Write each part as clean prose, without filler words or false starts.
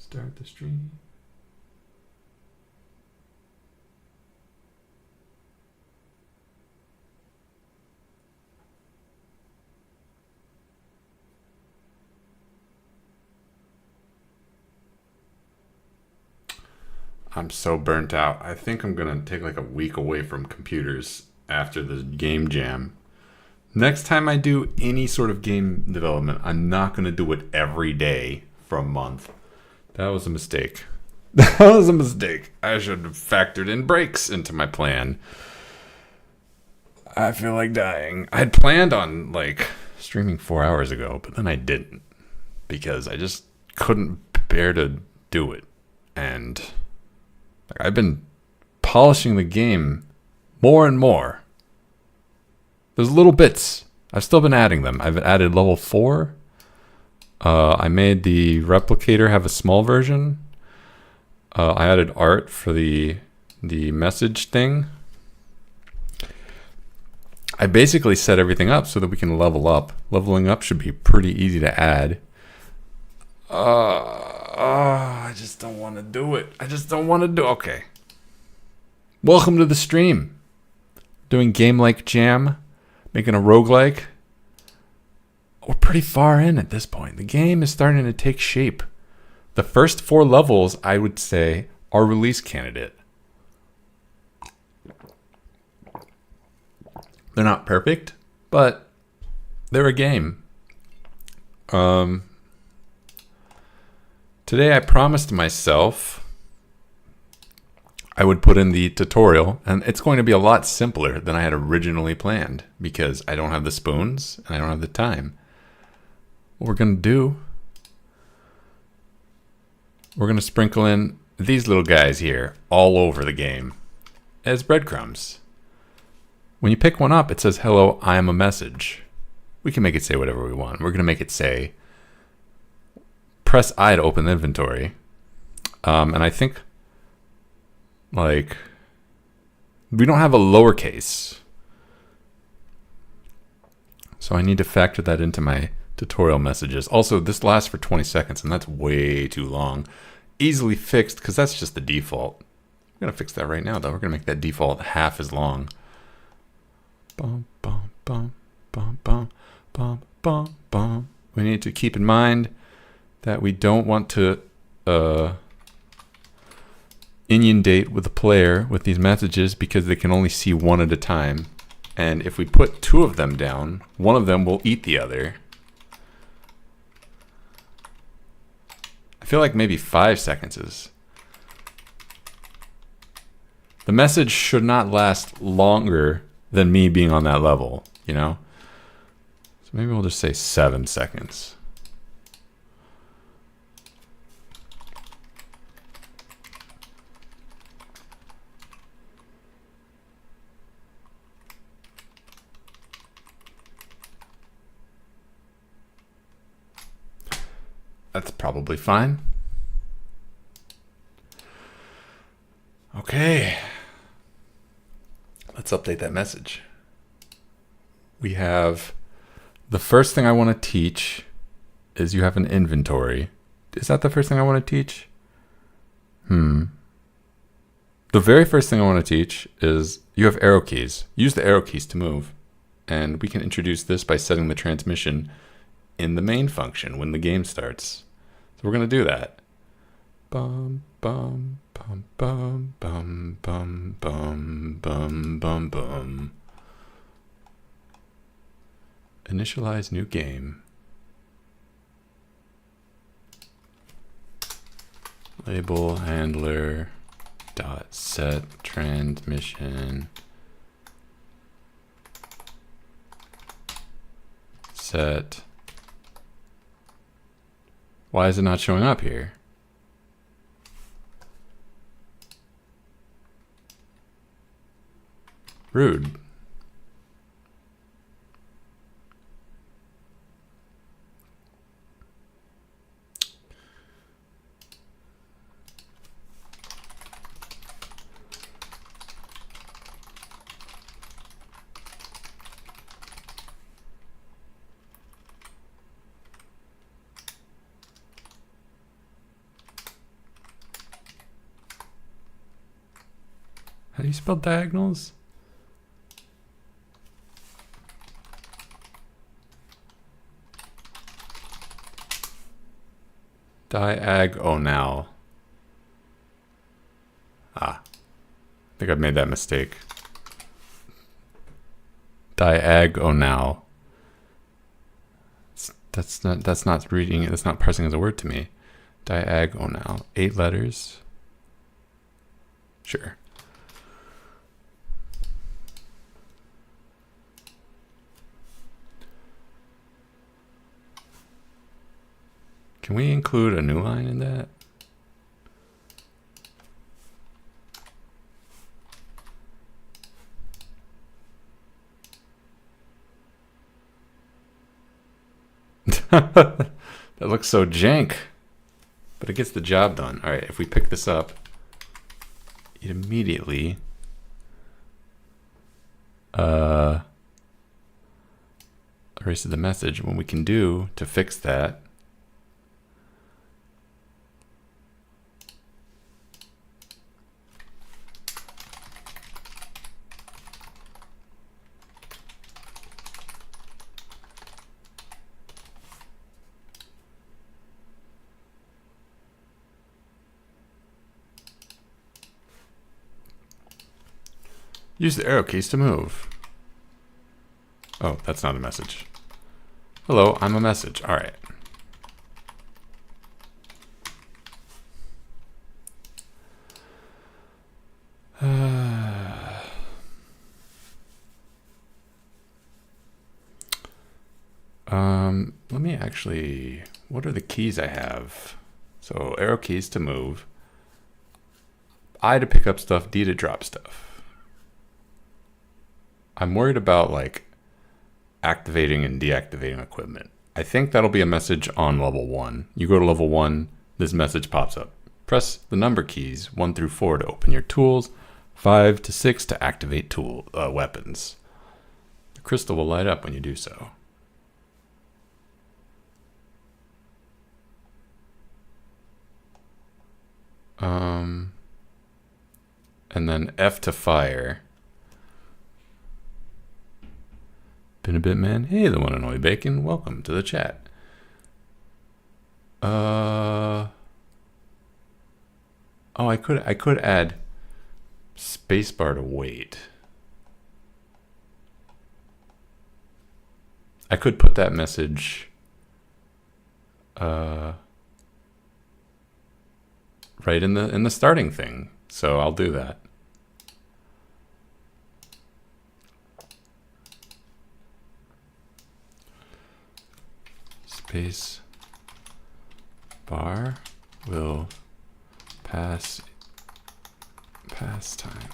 Start the stream. I'm so burnt out. I think I'm going to take like a week away from computers after the game jam. Next time I do any sort of game development, I'm not going to do it every day for a month. That was a mistake. That was a mistake. I should have factored in breaks into my plan. I feel like dying. I'd planned on like streaming 4 hours ago, but then I didn't because I just couldn't bear to do it. And I've been polishing the game more and more. There's little bits. I've still been adding them. I've added level 4. I made the replicator have a small version. I added art for the message thing. I basically set everything up so that we can level up. Leveling up should be pretty easy to add. I just don't want to do it. Okay. Welcome to the stream. Doing game like jam. Making a roguelike. We're pretty far in at this point. The game is starting to take shape. The first 4 levels, I would say, are release candidate. They're not perfect, but they're a game. Today I promised myself I would put in the tutorial, and it's going to be a lot simpler than I had originally planned because I don't have the spoons and I don't have the time. What we're going to do, we're going to sprinkle in these little guys here all over the game as breadcrumbs. When you pick one up, it says, "Hello, I am a message." We can make it say whatever we want. We're going to make it say, press I to open the inventory. And I think, like, we don't have a lowercase. So I need to factor that into my tutorial messages. Also, this lasts for 20 seconds, and that's way too long. Easily fixed, because that's just the default. We're going to fix that right now, though. We're going to make that default half as long. Bum, bum, bum, bum, bum, bum, bum, bum. We need to keep in mind that we don't want to inundate with the player with these messages because they can only see one at a time. And if we put 2 of them down, one of them will eat the other. I feel like maybe 5 seconds is. The message should not last longer than me being on that level, you know? So maybe we'll just say 7 seconds. That's probably fine. Okay. Let's update that message. We have the first thing I want to teach is you have an inventory. Is that the first thing I want to teach? The very first thing I want to teach is you have arrow keys. Use the arrow keys to move. And we can introduce this by setting the transmission in the main function when the game starts. So we're going to do that. Bum, bum, bum, bum, bum, bum, bum, bum, bum, bum. Initialize new game. Label handler dot set transmission set. Why is it not showing up here? Rude. How do you spell diagonals? Diagonal. Ah, I think I've made that mistake. Diagonal. That's not reading it. That's not parsing as a word to me. Diagonal. 8 letters. Sure. Can we include a new line in that? That looks so jank, but it gets the job done. All right, if we pick this up, it immediately erases the message. What we can do to fix that use the arrow keys to move. Oh, that's not a message. Hello, I'm a message. All right. Let me actually, what are the keys I have? So arrow keys to move. I to pick up stuff, D to drop stuff. I'm worried about like activating and deactivating equipment. I think that'll be a message on level 1. You go to level 1, this message pops up. Press the number keys 1 through 4 to open your tools, 5 to 6 to activate weapons. The crystal will light up when you do so. And then F to fire. Been a bit, man. Hey, the one and only Bacon. Welcome to the chat. Oh, I could add spacebar to wait. I could put that message right in the starting thing. So I'll do that. Space bar will pass time.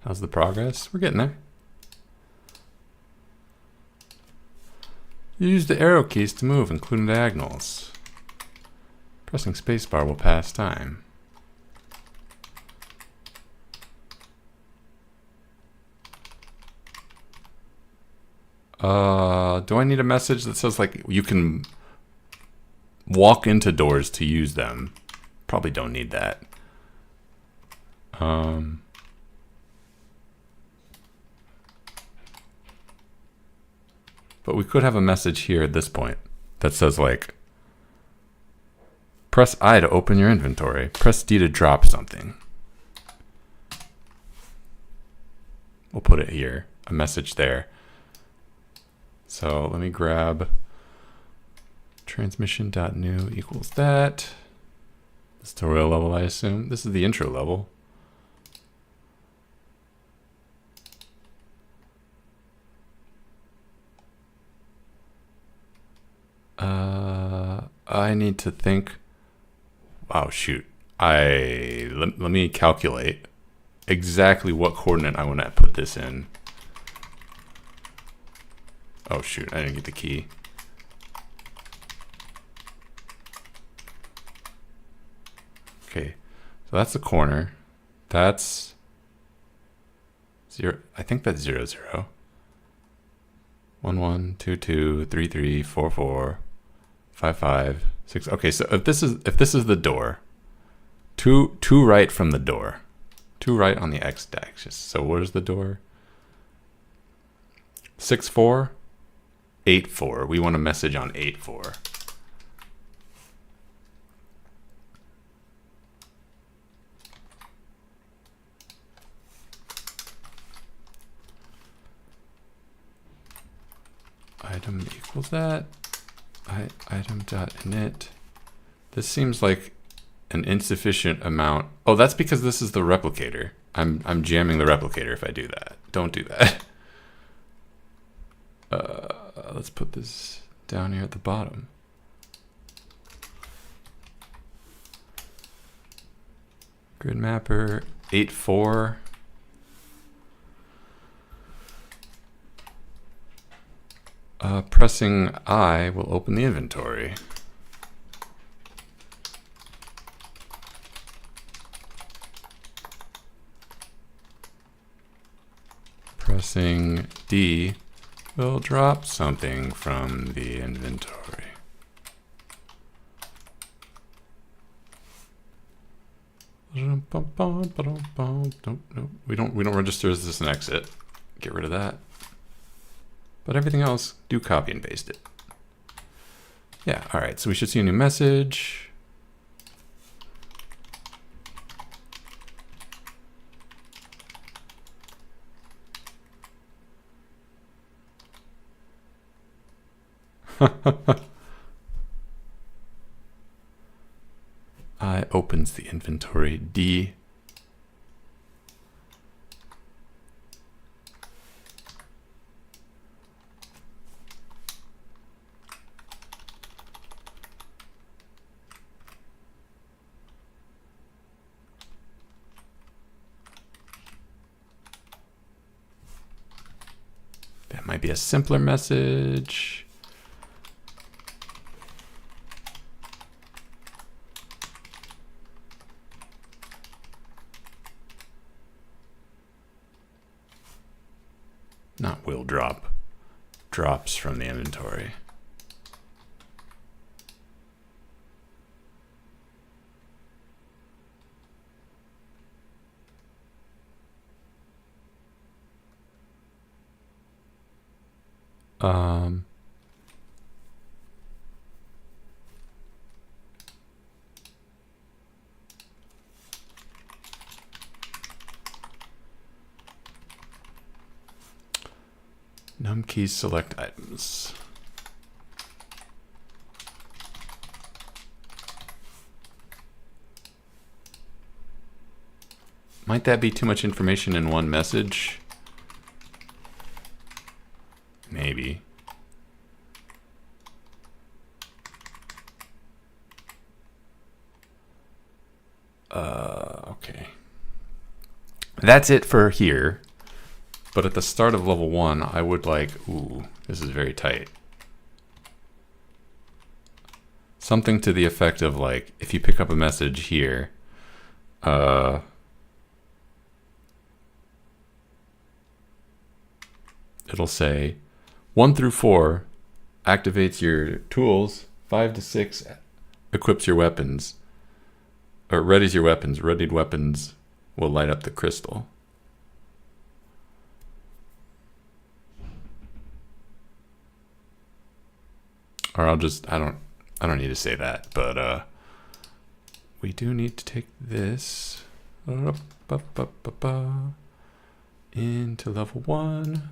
How's the progress? We're getting there. Use the arrow keys to move, including diagonals. Pressing spacebar will pass time. Do I need a message that says like you can walk into doors to use them? Probably don't need that. But we could have a message here at this point that says like, press I to open your inventory. Press D to drop something. We'll put it here, a message there. So let me grab transmission.new equals that. This tutorial level, I assume. This is the intro level. I need to think. Oh shoot! Let me calculate exactly what coordinate I want to put this in. Oh shoot! I didn't get the key. Okay, so that's the corner. That's 0. I think that's 0, 0. 1, 1, 2, 2, 3, 3, 4, 4, 5, 5, 6. Okay, so if this is the door, Two right from the door. Two right on the x-axis. So where's the door? 6-4, 8-4. We want a message on 8-4. Item equals that. Item.init. This seems like an insufficient amount. Oh, that's because this is the replicator. I'm jamming the replicator if I do that. Don't do that. Let's put this down here at the bottom. Grid mapper 8-4. Pressing I will open the inventory. Pressing D will drop something from the inventory. Nope. We don't register as this an exit. Get rid of that. But everything else, do copy and paste it. Yeah, all right, so we should see a new message. I opens the inventory D. That might be a simpler message. Not will drop. Drops from the inventory. Num keys select items. Might that be too much information in one message? Maybe. Okay. That's it for here. But at the start of level 1, I would like, ooh, this is very tight. Something to the effect of like, if you pick up a message here, it'll say 1 through 4 activates your tools, 5 to 6 equips your weapons, or readies your weapons. Readied weapons will light up the crystal. Or I don't need to say that, but we do need to take this into level 1,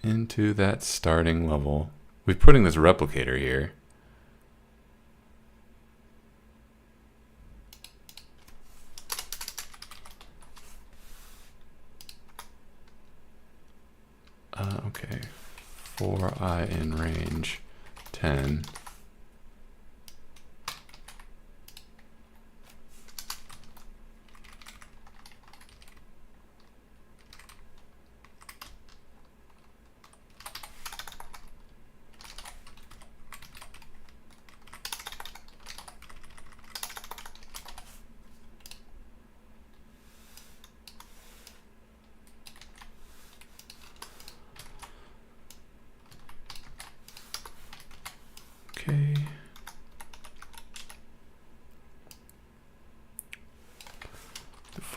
into that starting level. We're putting this replicator here. Okay. 4i in range 10.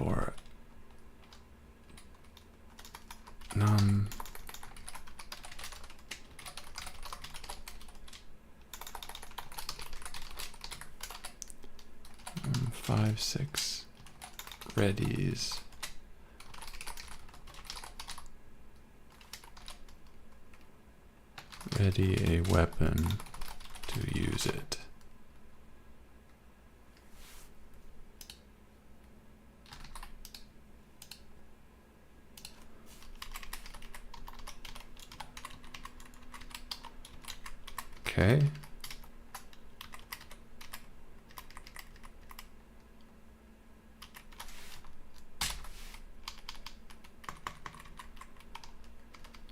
for num 5, 6 readies. Ready a weapon to use it. Okay.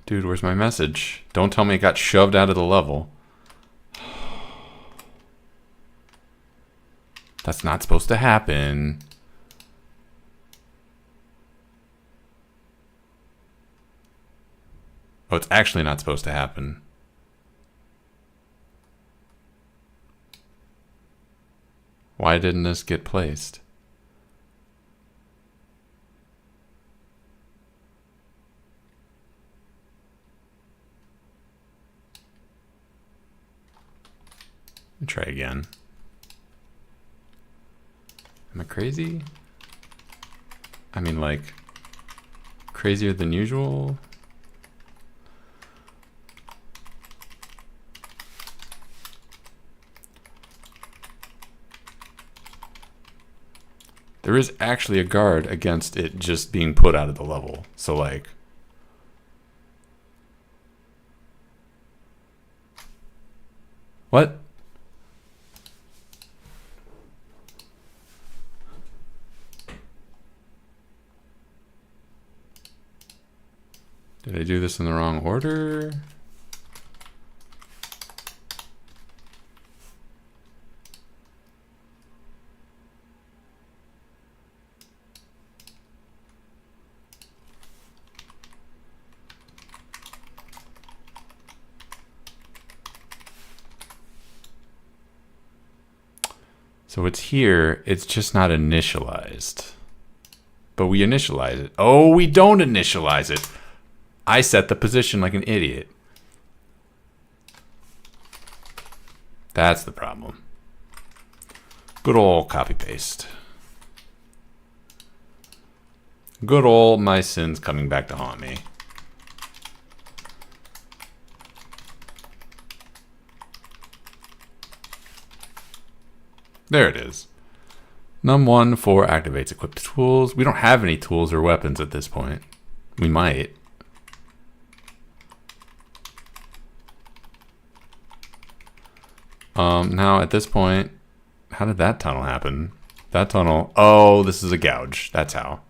Dude, where's my message? Don't tell me it got shoved out of the level. That's not supposed to happen. Oh, it's actually not supposed to happen. Why didn't this get placed? Let me try again. Am I crazy? I mean, like, crazier than usual? There is actually a guard against it just being put out of the level. So, like, what? Did I do this in the wrong order? So it's here, it's just not initialized. But we initialize it. Oh, we don't initialize it. I set the position like an idiot. That's the problem. Good old copy paste. Good old my sins coming back to haunt me. There it is. Num1 4 activates equipped tools. We don't have any tools or weapons at this point. We might. Now at this point, how did that tunnel happen? That tunnel, oh, this is a gouge. That's how.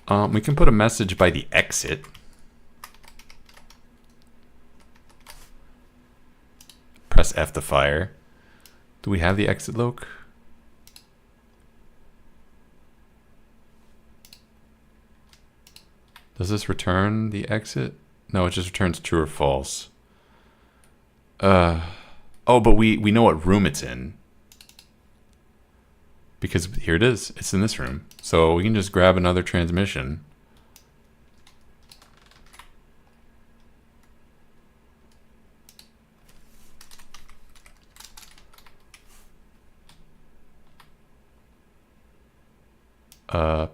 We can put a message by the exit. Press F to fire. Do we have the exit loc? Does this return the exit? No, it just returns true or false. Oh, but we know what room it's in. Because here it is. It's in this room. So we can just grab another transmission.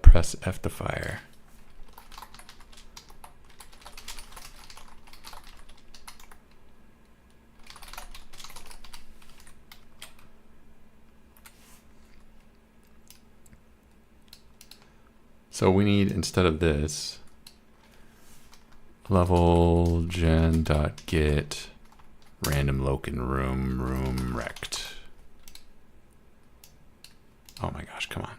Press F to fire. So we need, instead of this, level gen.get random loc in room rect. Oh my gosh, come on.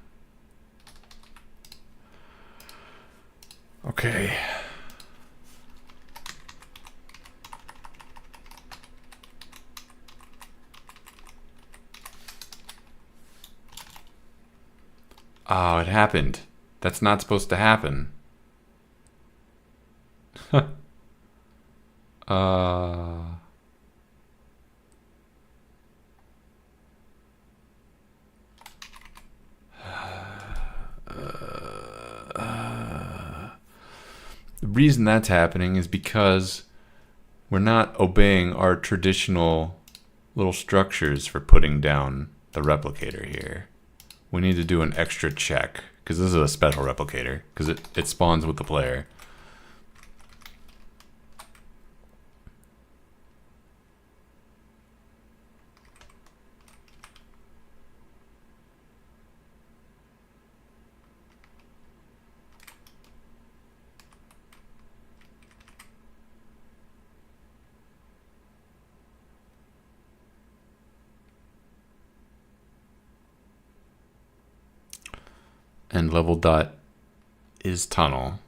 Okay. Oh, it happened. That's not supposed to happen. The reason that's happening is because we're not obeying our traditional little structures for putting down the replicator here. We need to do an extra check, because this is a special replicator, because it spawns with the player. And level dot is tunnel,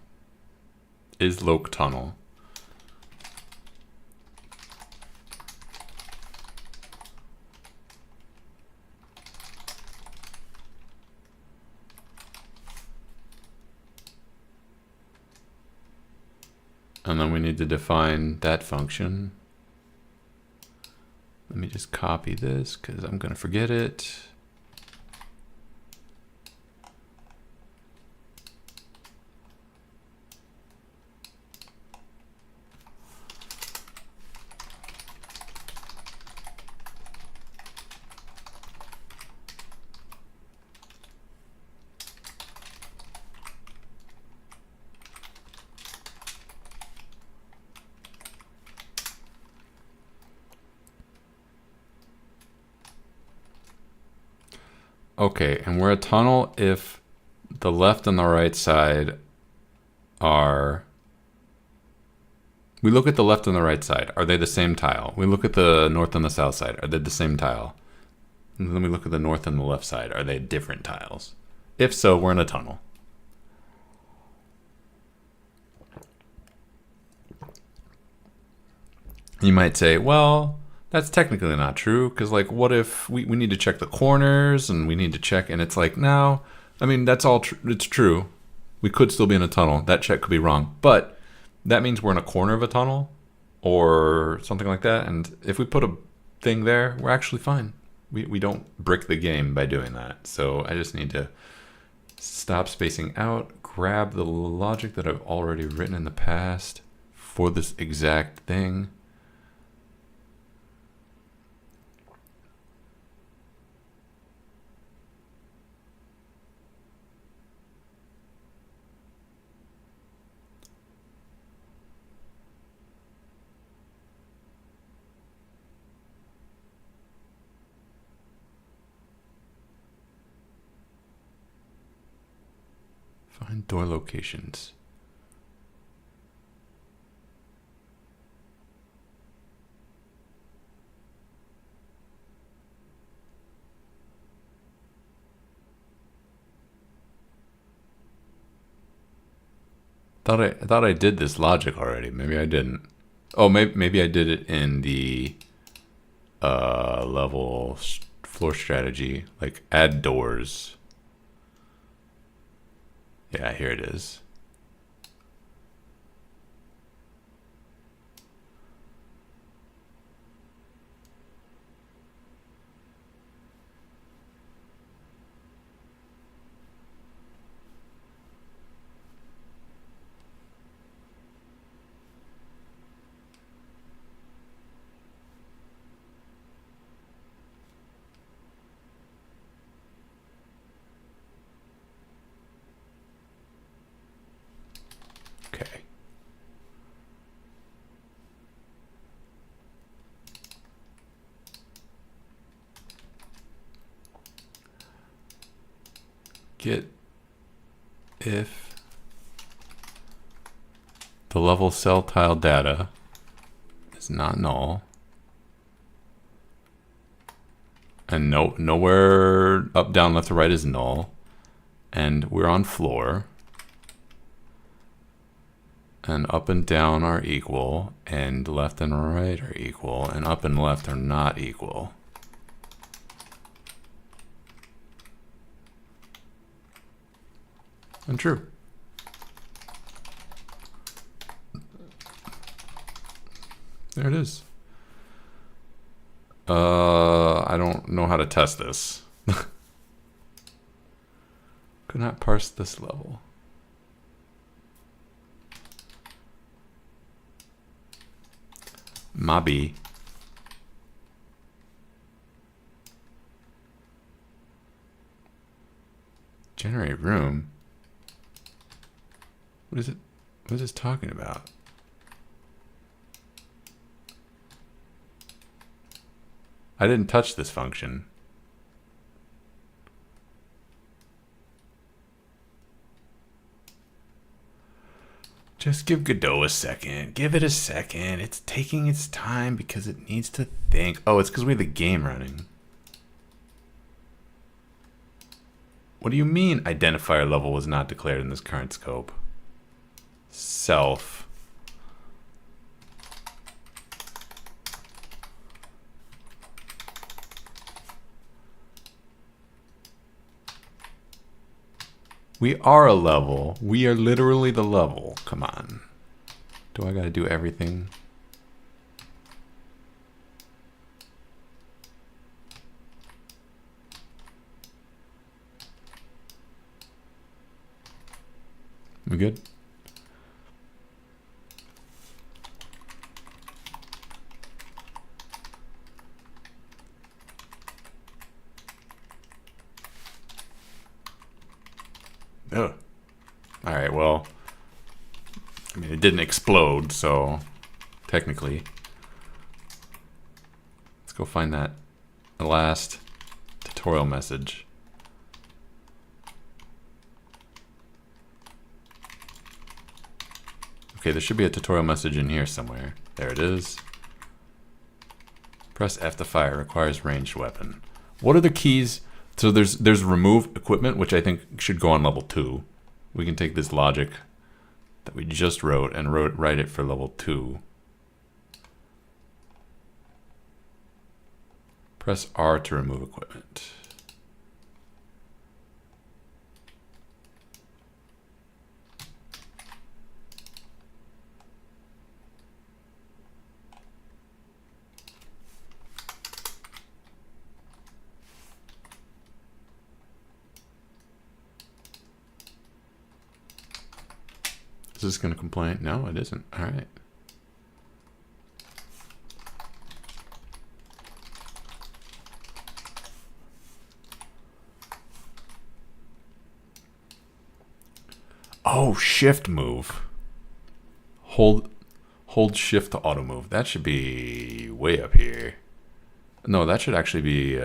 is loc tunnel. And then we need to define that function. Let me just copy this because I'm going to forget it. Okay, and we're a tunnel if the left and the right side are... We look at the left and the right side. Are they the same tile? We look at the north and the south side. Are they the same tile? And then we look at the north and the left side. Are they different tiles? If so, we're in a tunnel. You might say, well... That's technically not true, because like, what if we need to check the corners and we need to check, and it's like, no, I mean, that's all it's true. We could still be in a tunnel. That check could be wrong, but that means we're in a corner of a tunnel or something like that. And if we put a thing there, we're actually fine. We don't brick the game by doing that. So I just need to stop spacing out, grab the logic that I've already written in the past for this exact thing. Find door locations. I thought I did this logic already. Maybe I didn't. Oh, maybe I did it in the level floor strategy, like add doors. Yeah, here it is. Okay. Get if the level cell tile data is not null, and nowhere up, down, left, or right is null, and we're on floor, and up and down are equal, and left and right are equal, and up and left are not equal. And true. There it is. I don't know how to test this. Could not parse this level. Mobby. Generate room? What is it? What is this talking about? I didn't touch this function. Just give Godot a second. Give it a second. It's taking its time because it needs to think. Oh, it's because we have the game running. What do you mean identifier level was not declared in this current scope? Self. We are a level. We are literally the level. Come on. Do I gotta do everything? We good? Oh. Alright, well. I mean, it didn't explode, so technically. Let's go find that last tutorial message. Okay, there should be a tutorial message in here somewhere. There it is. Press F to fire. Requires ranged weapon. What are the keys? So there's remove equipment, which I think should go on level 2. We can take this logic that we just wrote and write it for level 2. Press R to remove equipment. Is this going to complain? No, it isn't. All right. Oh, shift move. Hold shift to auto move. That should be way up here. No, that should actually be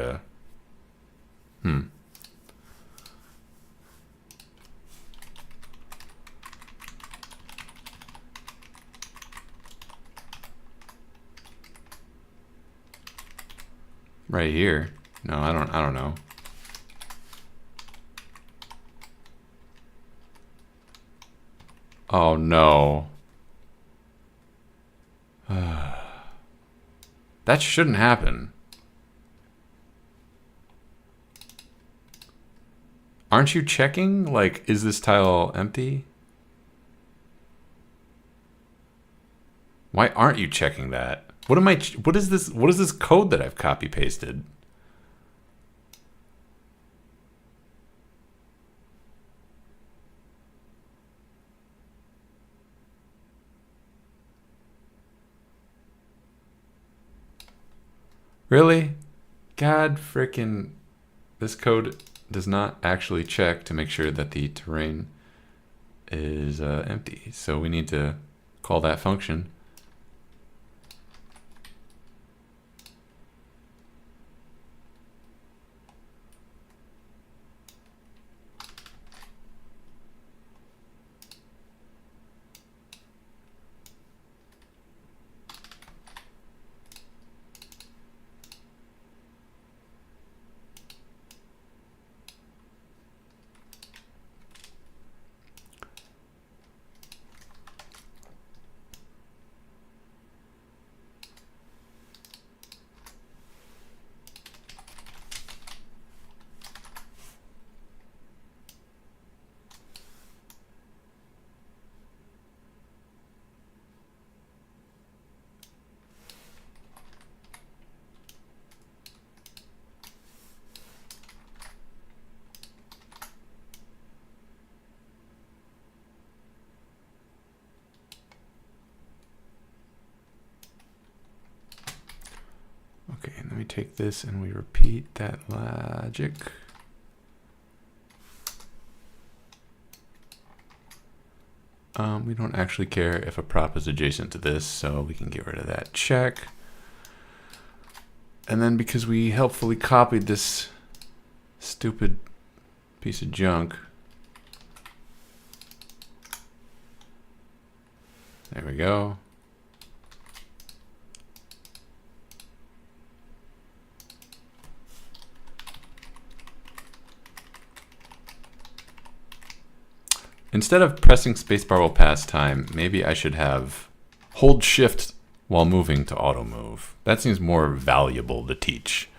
right here. No, I don't know. Oh no. That shouldn't happen. Aren't you checking? Like, is this tile empty? Why aren't you checking that? What is this code that I've copy pasted? Really? God frickin', this code does not actually check to make sure that the terrain is empty. So we need to call that function. then we take this and we repeat that logic. We don't actually care if a prop is adjacent to this, so we can get rid of that check. And then because we helpfully copied this stupid piece of junk, there we go. Instead of pressing spacebar while pass time, maybe I should have hold shift while moving to auto move. That seems more valuable to teach.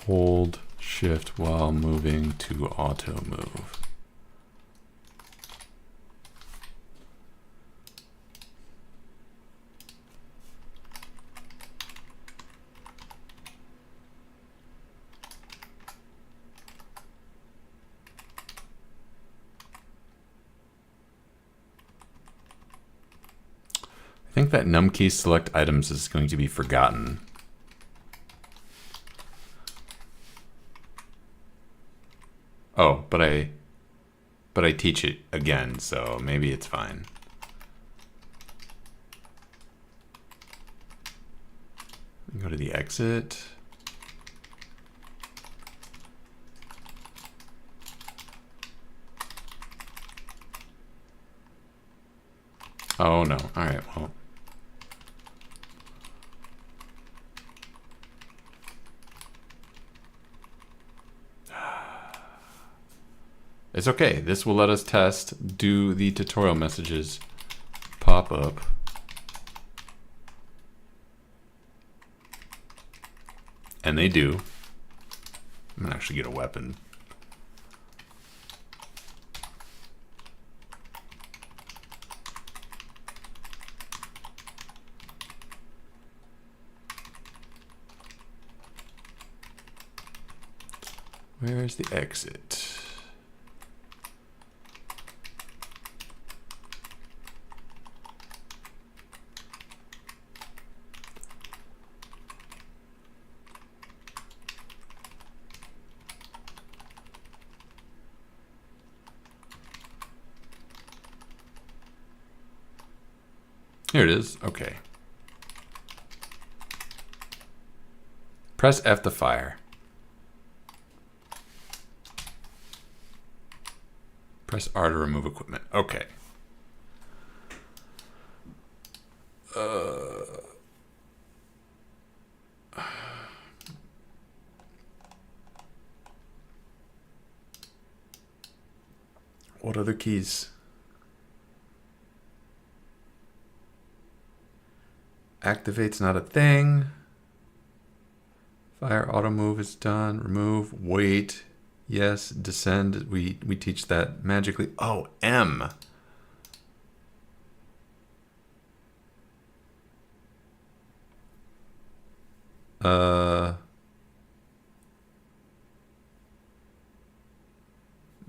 Hold shift while moving to auto move. I think that num key select items is going to be forgotten. Oh, but I teach it again, so maybe it's fine. Go to the exit. Oh no, all right, well. It's okay. This will let us test. Do the tutorial messages pop up? And they do. I'm gonna actually get a weapon. Where's the exit? Here it is. Okay. Press F to fire. Press R to remove equipment. Okay. What other keys? Activate's not a thing. Fire, auto move is done. Remove, wait. Yes, descend. We teach that magically. Oh, M.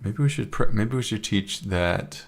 Maybe we should teach that.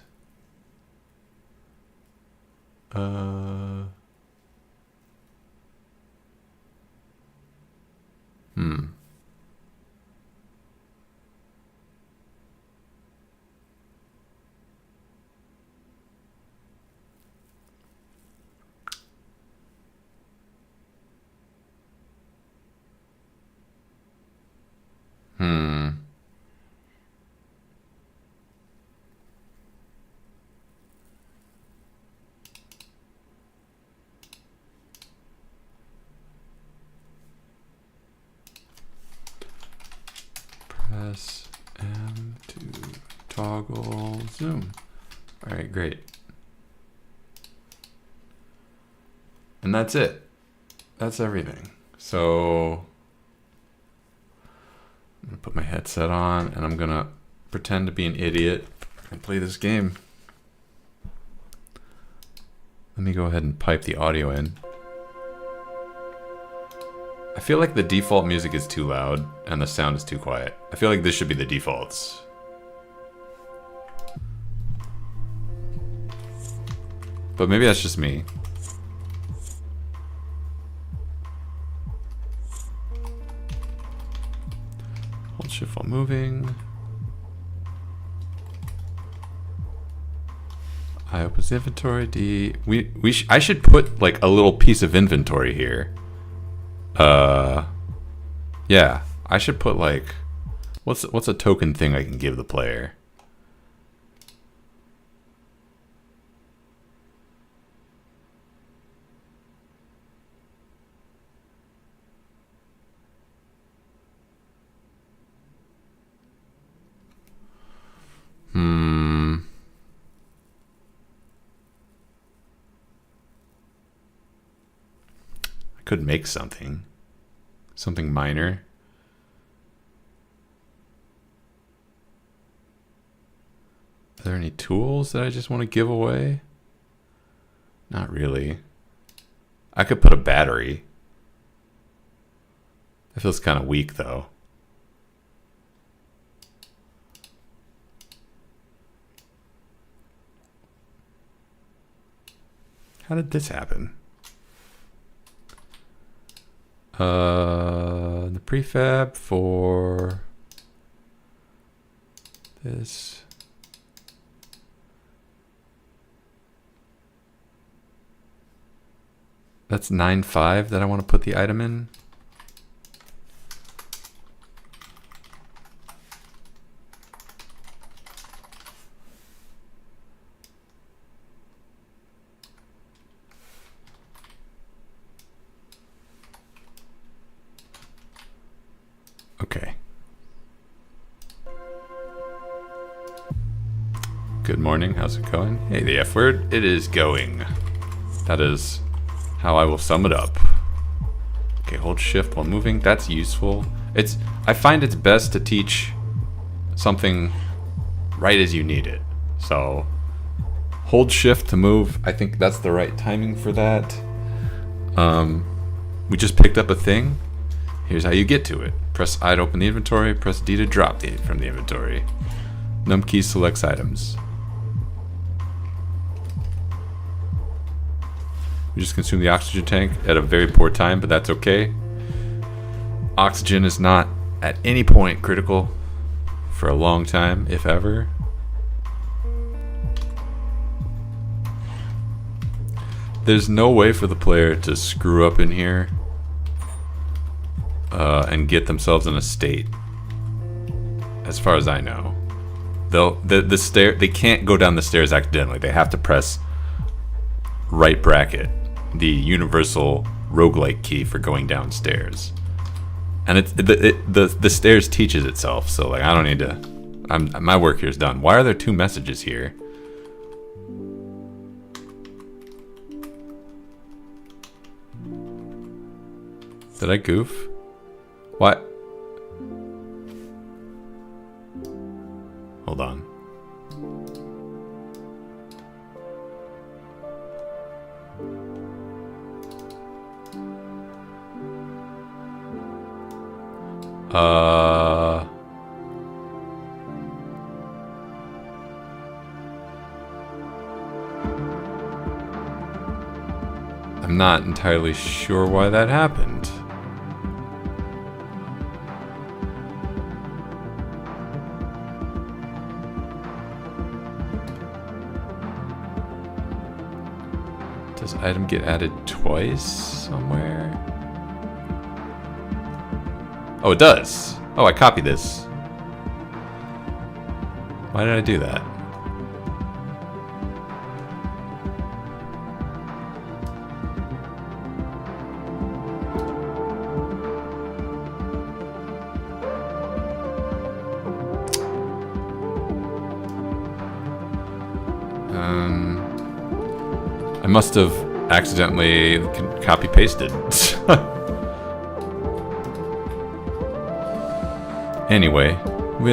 Press M to toggle zoom. All right, great. And that's it. That's everything. So I'm gonna put my headset on and I'm gonna pretend to be an idiot and play this game. Let me go ahead and pipe the audio in. I feel like the default music is too loud and the sound is too quiet. I feel like this should be the defaults. But maybe that's just me. Hold shift while moving. I opens inventory. D. I should put like a little piece of inventory here. Yeah, I should put like what's a token thing I can give the player? I could make something minor. Are there any tools that I just want to give away? Not really. I could put a battery. That feels kind of weak though. How did this happen? The prefab for this. That's 9.5 that I want to put the item in. Okay. Good morning, how's it going? Hey, the F word, it is going. That is how I will sum it up. Okay, hold shift while moving, that's useful. I find it's best to teach something right as you need it. So, hold shift to move, I think that's the right timing for that. We just picked up a thing. Here's how you get to it. Press I to open the inventory, press D to drop the from the inventory. Num key selects items. We just consumed the oxygen tank at a very poor time, but that's okay. Oxygen is not at any point critical for a long time, if ever. There's no way for the player to screw up in here and get themselves in a state, as far as I know. They can't go down the stairs accidentally. They have to press right bracket, the universal roguelike key for going downstairs. And the stairs teaches itself, so like I don't need to. My work here is done. Why are there 2 messages here? Did I goof? What? Hold on. I'm not entirely sure why that happened. Does item get added twice somewhere? Oh, it does. Oh, I copied this. Why did I do that? I must have accidentally copy pasted. Anyway,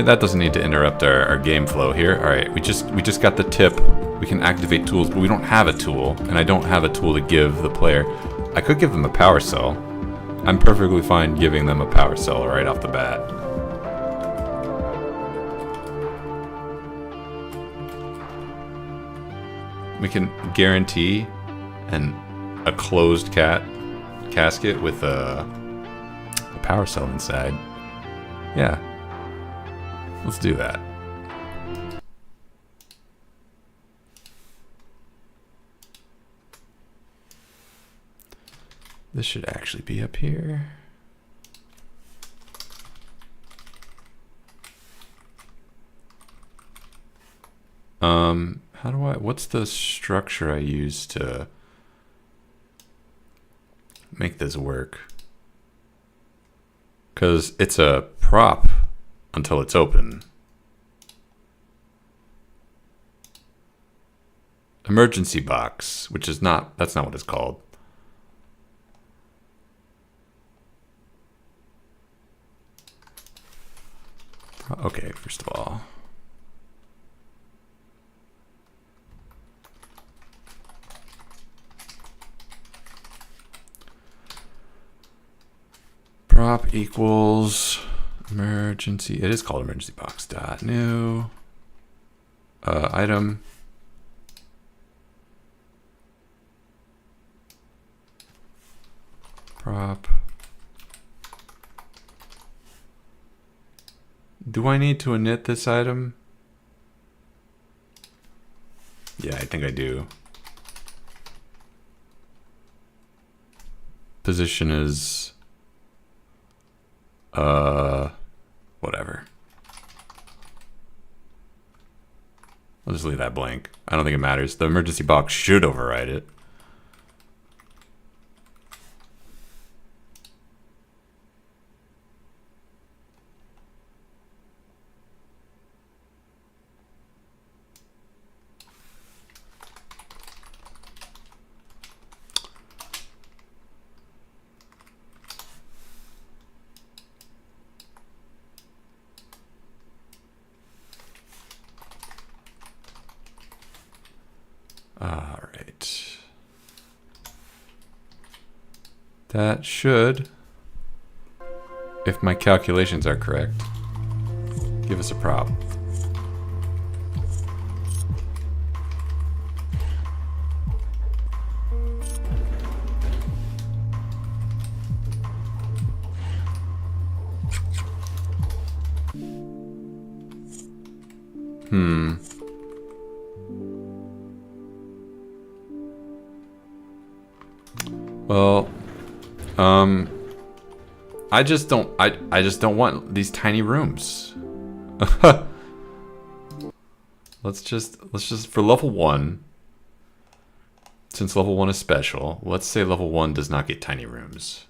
that doesn't need to interrupt our game flow here. All right, we just got the tip. We can activate tools, but we don't have a tool, and I don't have a tool to give the player. I could give them a power cell. I'm perfectly fine giving them a power cell right off the bat. We can guarantee a closed casket with a power cell inside. Yeah. Let's do that. This should actually be up here. How do what's the structure I use to make this work? Because it's a prop until it's open. Emergency box, which is not, that's not what it's called. Okay, first of all. Prop equals emergency. It is called emergency box dot new item. Prop. Do I need to init this item? Yeah, I think I do. Position is whatever. I'll just leave that blank. I don't think it matters. The emergency box should override it. All right. That should, if my calculations are correct, give us a prop. Well, I just don't want these tiny rooms. let's just for level 1, since level 1 is special, let's say level 1 does not get tiny rooms.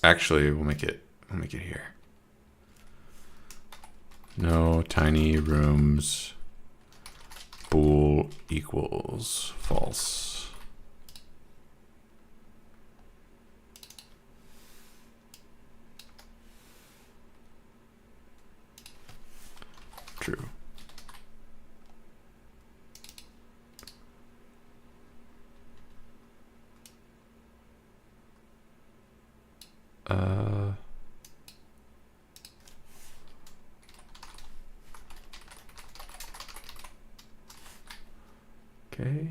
Actually, we'll make it here. No tiny rooms. Bool equals false. True. Okay.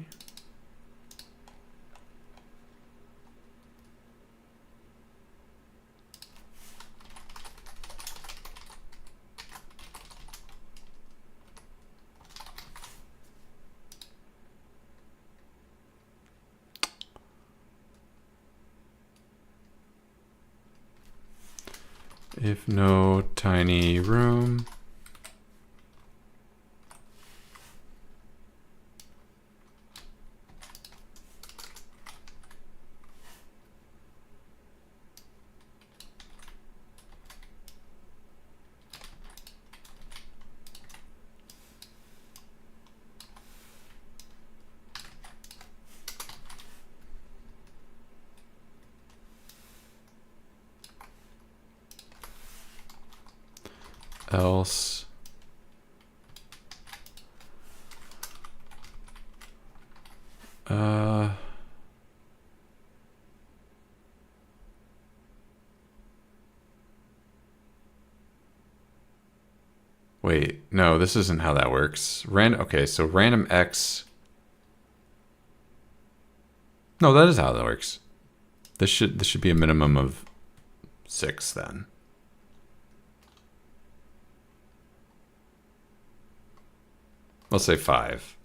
If no tiny room, else. Wait, no, this isn't how that works. Okay, so random X. No, that is how that works. This should be a minimum of 6 then. Let's say 5.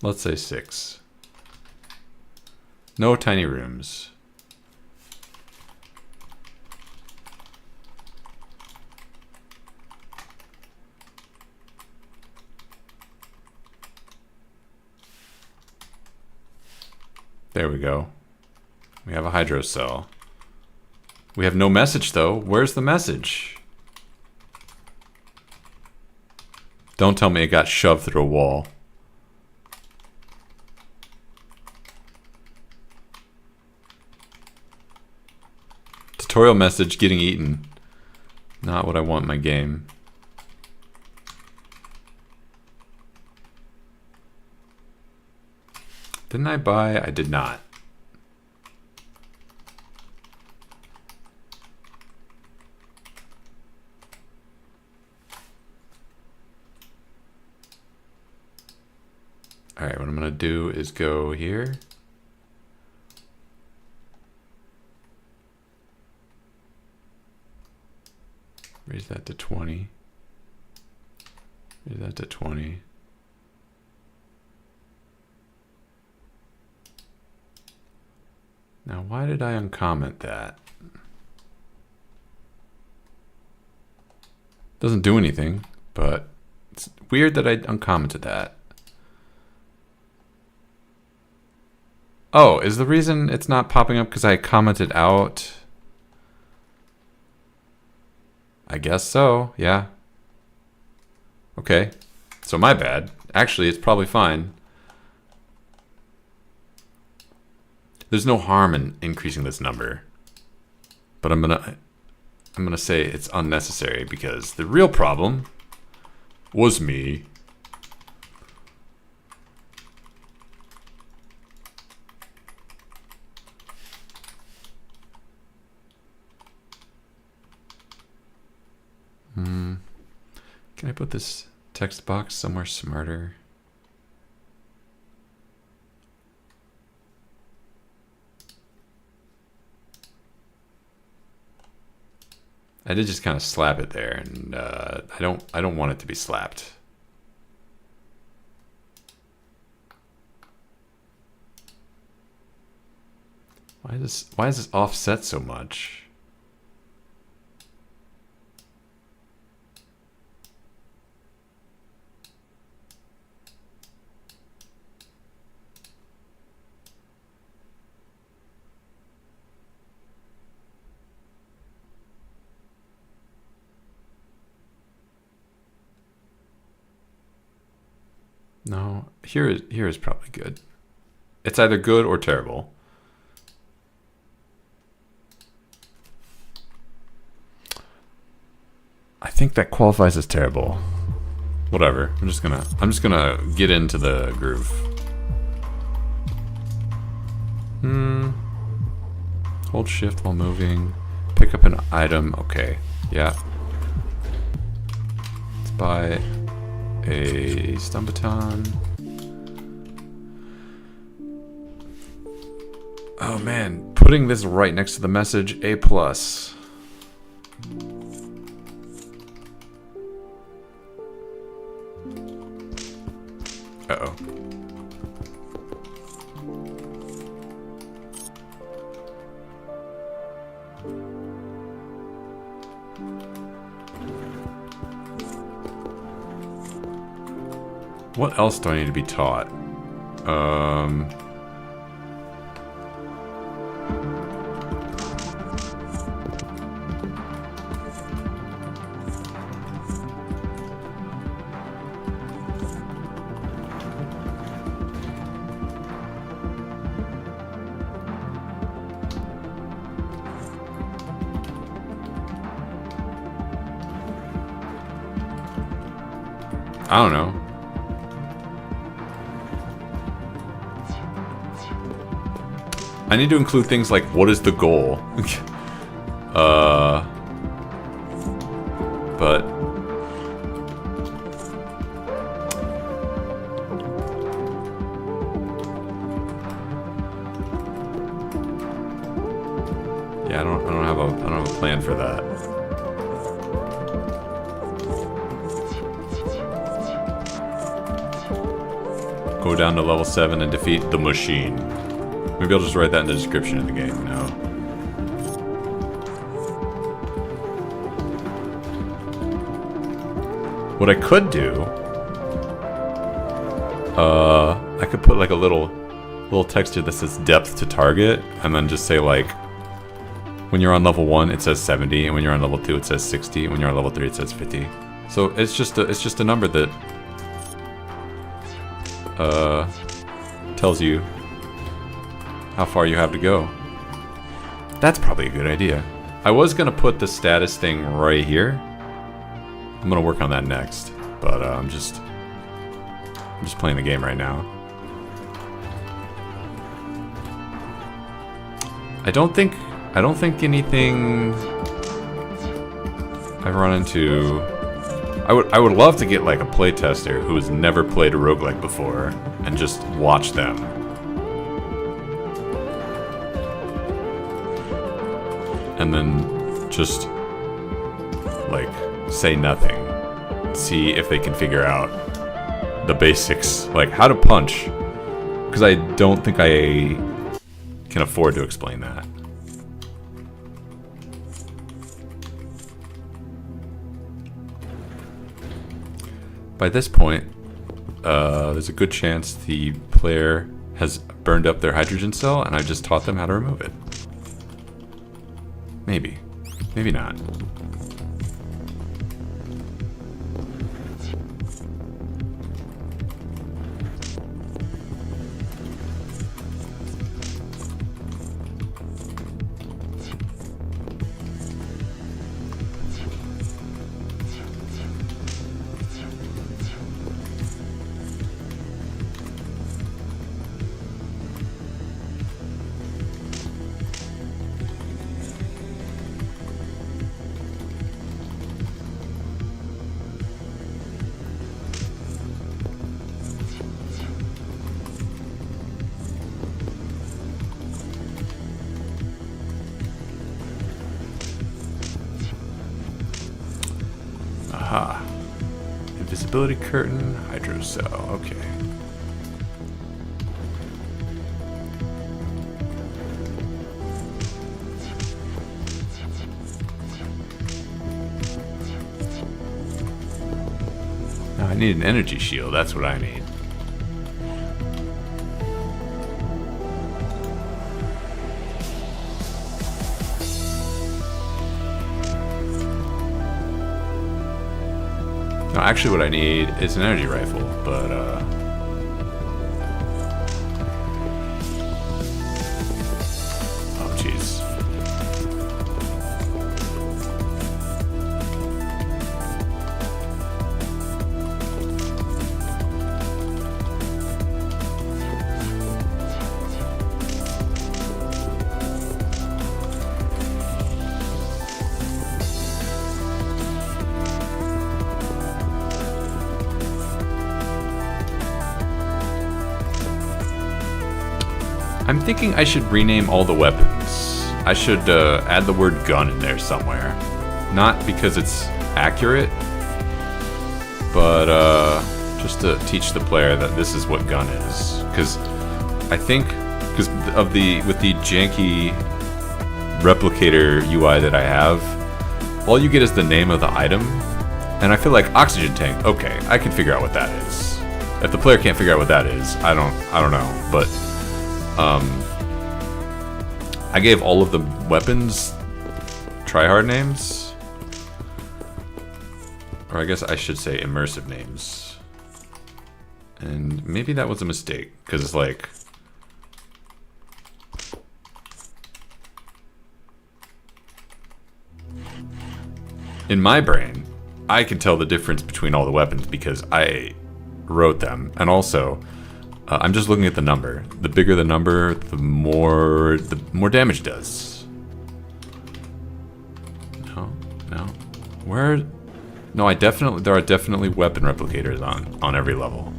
Let's say 6. No tiny rooms. There we go. We have a hydro cell. We have no message though. Where's the message? Don't tell me it got shoved through a wall. Tutorial message getting eaten. Not what I want in my game. Didn't I buy? I did not. All right, what I'm gonna do is go here. Raise that to 20. Raise that to 20. Now, why did I uncomment that? Doesn't do anything, but it's weird that I uncommented that. Oh, is the reason it's not popping up because I commented out? I guess so, yeah. Okay, so my bad. Actually, it's probably fine. There's no harm in increasing this number, but I'm gonna say it's unnecessary because the real problem was me. Can I put this text box somewhere smarter? I did just kind of slap it there, and I don't want it to be slapped. Why is this offset so much? No, here is probably good. It's either good or terrible. I think that qualifies as terrible. Whatever. I'm just gonna get into the groove. Hold shift while moving. Pick up an item. Okay. Yeah. Let's buy a stun baton. Oh man, putting this right next to the message A+. Uh-oh. What else do I need to be taught? I don't know. I need to include things like, what is the goal? But yeah, I don't have a plan for that. Go down to level 7 and defeat the machine. Maybe I'll just write that in the description of the game, no? What I could do, I could put like a little text here that says depth to target, and then just say like, when you're on level 1 it says 70, and when you're on level 2 it says 60, and when you're on level 3 it says 50. So it's just a number that tells you how far you have to go. That's probably a good idea. I was gonna put the status thing right here. I'm gonna work on that next, but I'm just playing the game right now. I don't think anything I've run into. I would love to get like a playtester who has never played a roguelike before and just watch them. And then just like say nothing. See if they can figure out the basics, like how to punch. Because I don't think I can afford to explain that. By this point, there's a good chance the player has burned up their hydrogen cell, and I just taught them how to remove it. Maybe. Maybe not. Aha. Invisibility curtain, hydro cell. Okay. Now I need an energy shield. That's what I need. No, actually what I need is an energy rifle, but oh jeez. I'm thinking I should rename all the weapons. I should add the word gun in there somewhere. Not because it's accurate, but just to teach the player that this is what gun is. Because I think, with the janky replicator UI that I have, all you get is the name of the item, and I feel like oxygen tank. Okay, I can figure out what that is. If the player can't figure out what that is, I don't know, but. I gave all of the weapons tryhard names. Or I guess I should say immersive names. And maybe that was a mistake, because it's like... in my brain, I can tell the difference between all the weapons because I wrote them. And also, I'm just looking at the number. The bigger the number, the more damage it does. No. Where? No, there are definitely weapon replicators on every level.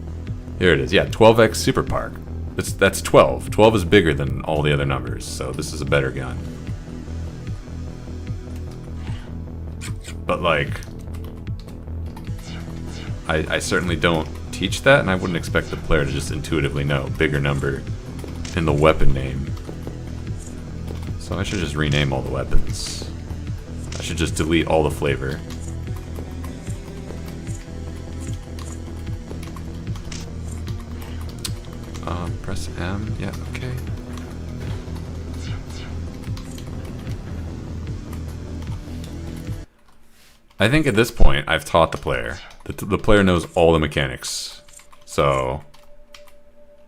Here it is. Yeah, 12x Super Park. That's 12. 12 is bigger than all the other numbers, so this is a better gun. But like, I certainly don't teach that, and I wouldn't expect the player to just intuitively know bigger number in the weapon name. So I should just rename all the weapons. I should just delete all the flavor. Press M, yeah, okay. I think at this point, I've taught the player. The player knows all the mechanics. So,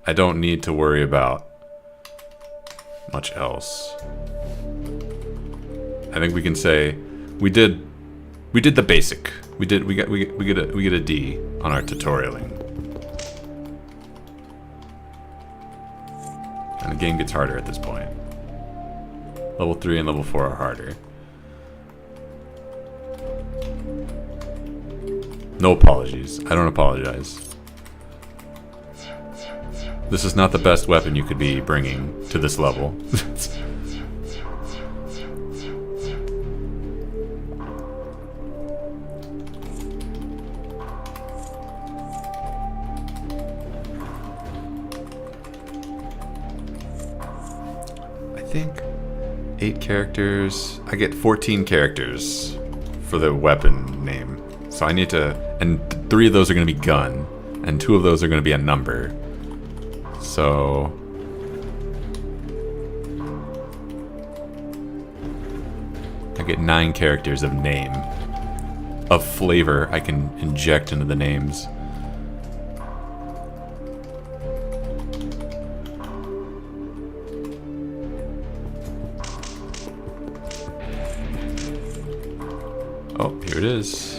I don't need to worry about much else. I think we can say, we did the basic. We get a D on our tutorialing. And the game gets harder at this point. Level 3 and level 4 are harder. No apologies. I don't apologize. This is not the best weapon you could be bringing to this level. I think 8 characters. I get 14 characters for the weapon name. So I need to, and 3 of those are going to be gun, and 2 of those are going to be a number. So I get 9 characters of name, of flavor I can inject into the names. Oh, here it is.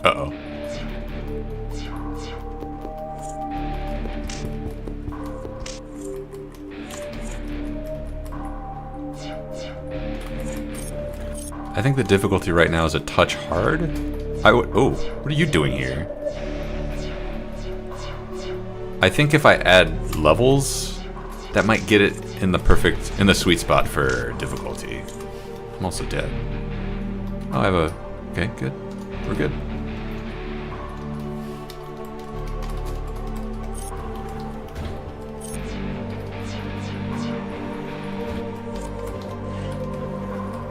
Uh-oh. I think the difficulty right now is a touch hard. Oh, what are you doing here? I think if I add levels, that might get it in the sweet spot for difficulty. I'm also dead. Oh, I have a... Okay, good. We're good.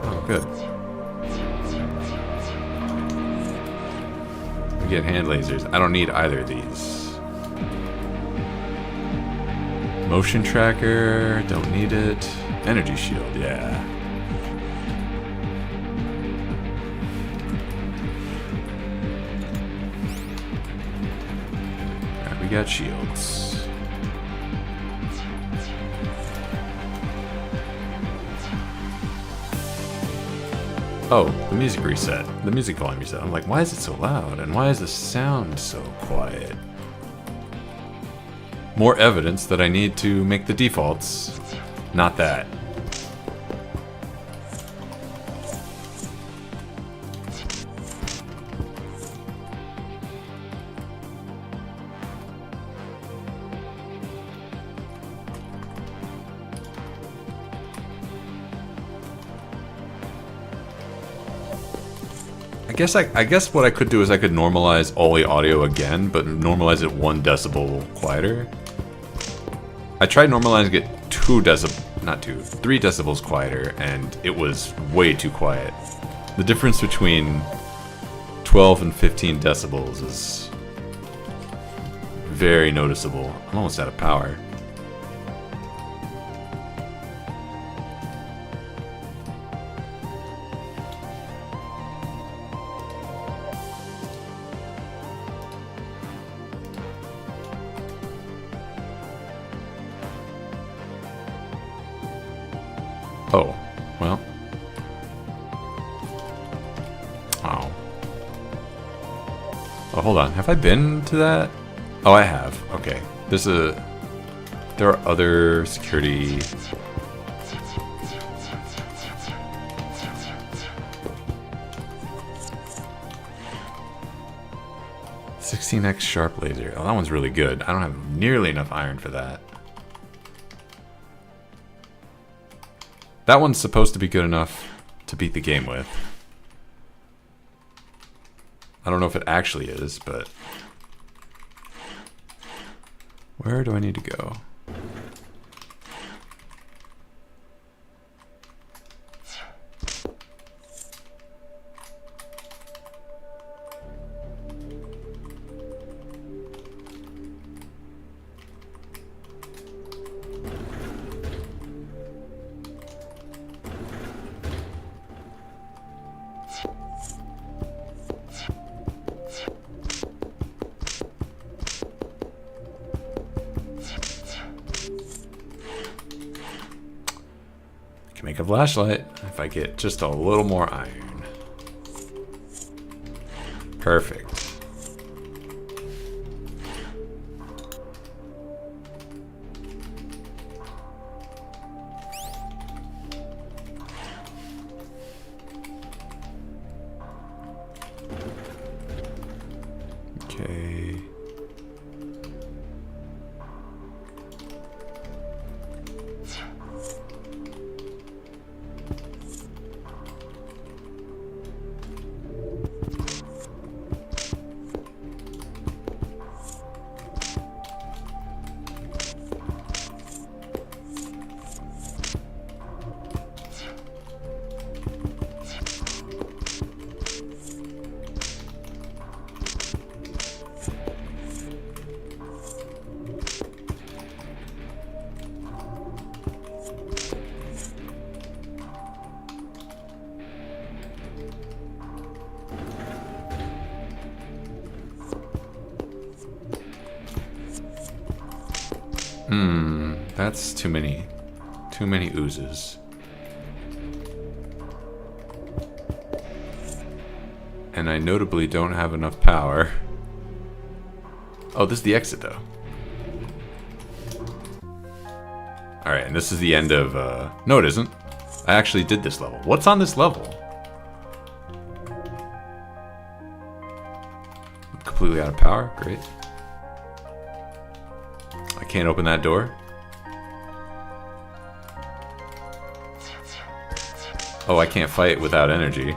Oh, good. We get hand lasers. I don't need either of these. Motion tracker, don't need it. Energy shield, yeah. Alright, we got shields. Oh, the music reset. The music volume reset. I'm like, why is it so loud? And why is the sound so quiet? More evidence that I need to make the defaults. Not that. I guess what I could do is I could normalize all the audio again, but normalize it 1 decibel quieter. I tried normalizing it 3 decibels quieter, and it was way too quiet. The difference between 12 and 15 decibels is very noticeable. I'm almost out of power. Oh, Well. Oh. Oh, hold on. Have I been to that? Oh, I have. Okay. There are other security... 16x sharp laser. Oh, that one's really good. I don't have nearly enough iron for that. That one's supposed to be good enough to beat the game with. I don't know if it actually is, but... Where do I need to go? Make a flashlight if I get just a little more iron. Perfect. Okay. That's too many oozes. And I notably don't have enough power. Oh, this is the exit though. Alright, and this is the end of, no it isn't. I actually did this level. What's on this level? I'm completely out of power, great. I can't open that door. Oh, I can't fight without energy.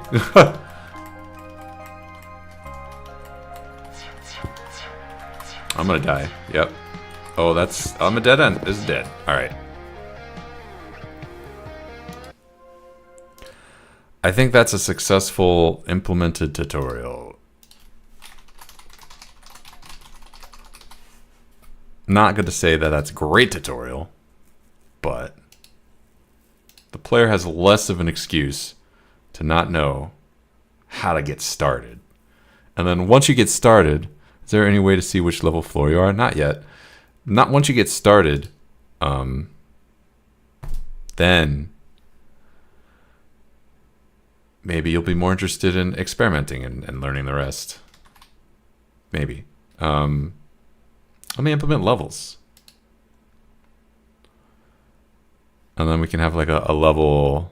I'm gonna die. Yep. Oh, I'm a dead end. This is dead. Alright. I think that's a successful implemented tutorial. Not going to say that that's a great tutorial, but the player has less of an excuse to not know how to get started. And then once you get started, is there any way to see which level floor you are? Not yet. Not once you get started, then maybe you'll be more interested in experimenting and learning the rest. Maybe. Let me implement levels. And then we can have like a level,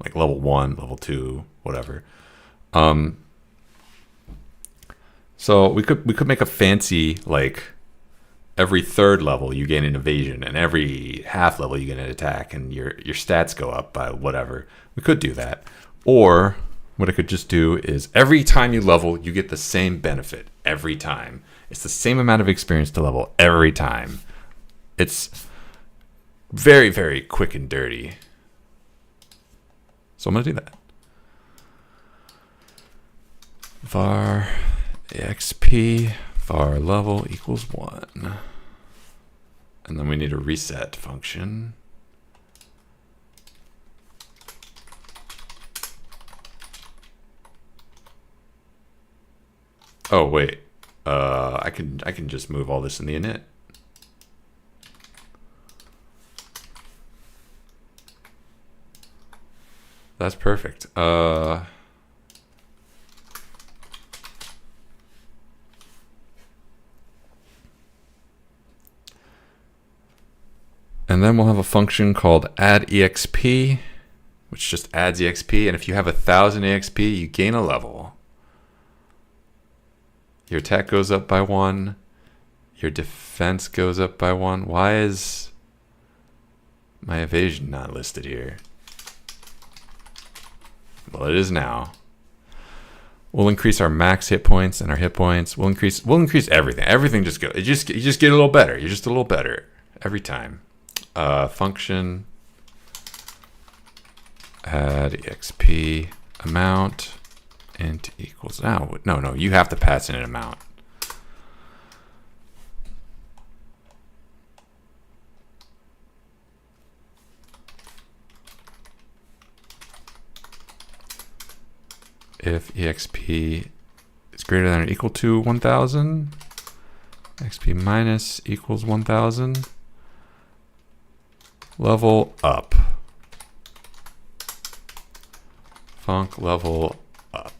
like level 1, level 2, whatever. So we could make a fancy, like every third level you gain an evasion, and every half level you get an attack, and your stats go up by whatever. We could do that. Or what I could just do is every time you level, you get the same benefit every time. It's the same amount of experience to level every time. It's very, very quick and dirty. So I'm going to do that. var exp var level equals 1. And then we need a reset function. Oh, wait. I can just move all this in the init. That's perfect. And then we'll have a function called addExp, which just adds EXP. And if you have 1,000 EXP, you gain a level. Your attack goes up by 1. Your defense goes up by 1. Why is my evasion not listed here? Well, it is now. We'll increase our max hit points and our hit points. We'll increase everything. Everything just goes. You just get a little better. You're just a little better every time. Function add exp amount int equals no, you have to pass in an amount. If exp is greater than or equal to 1,000, exp minus equals 1,000, level up. Func level up.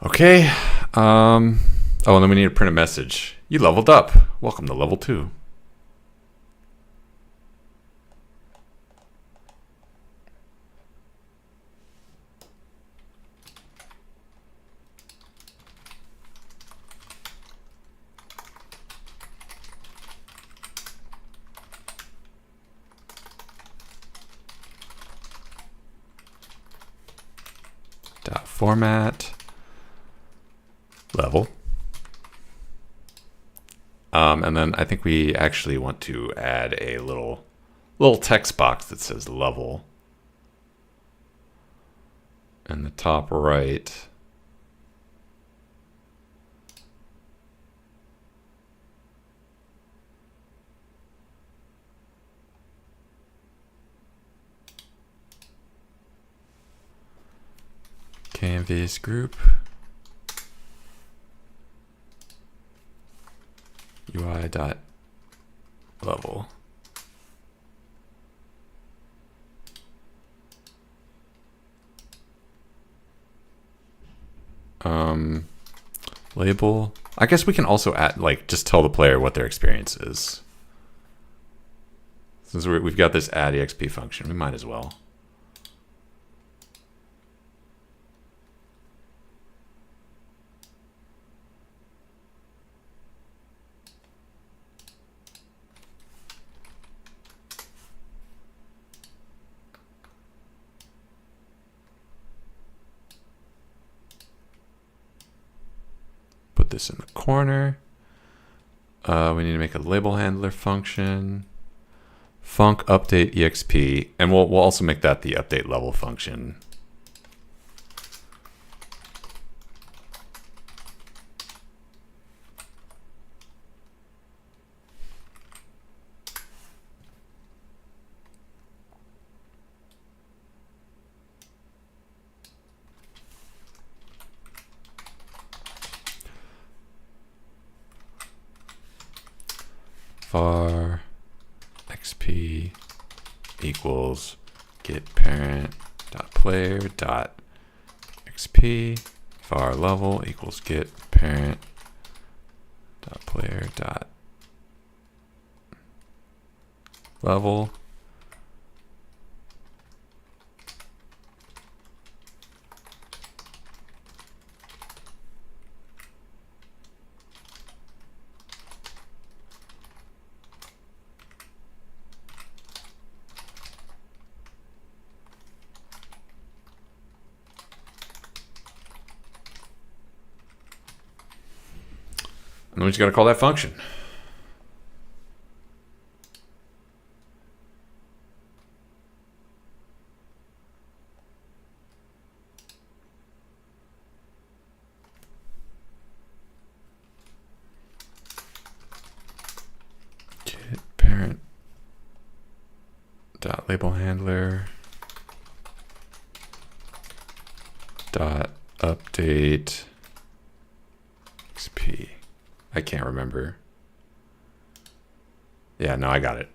Okay. Oh, and then we need to print a message. You leveled up. Welcome to level 2. Dot format. Level. And then I think we actually want to add a little text box that says level in the top right. Canvas group. UI dot level. Label. I guess we can also add, just tell the player what their experience is. Since we've got this add exp function, we might as well. Put this in the corner. We need to make a label handler function. Func update exp, and we'll also make that the update level function. Var xp equals get parent dot player dot xp. Var level equals get parent dot player dot level. then we just got to call that function. Get parent dot label handler dot update XP. I can't remember. Yeah, no, I got it.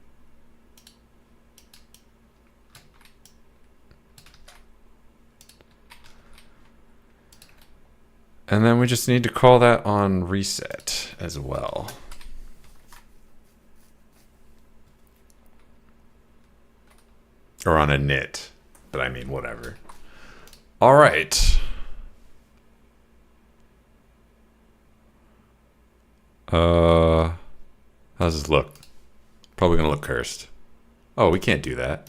And then we just need to call that on reset as well. Or on init, but I mean, whatever. All right. How does this look? Probably gonna look cursed. Oh, we can't do that.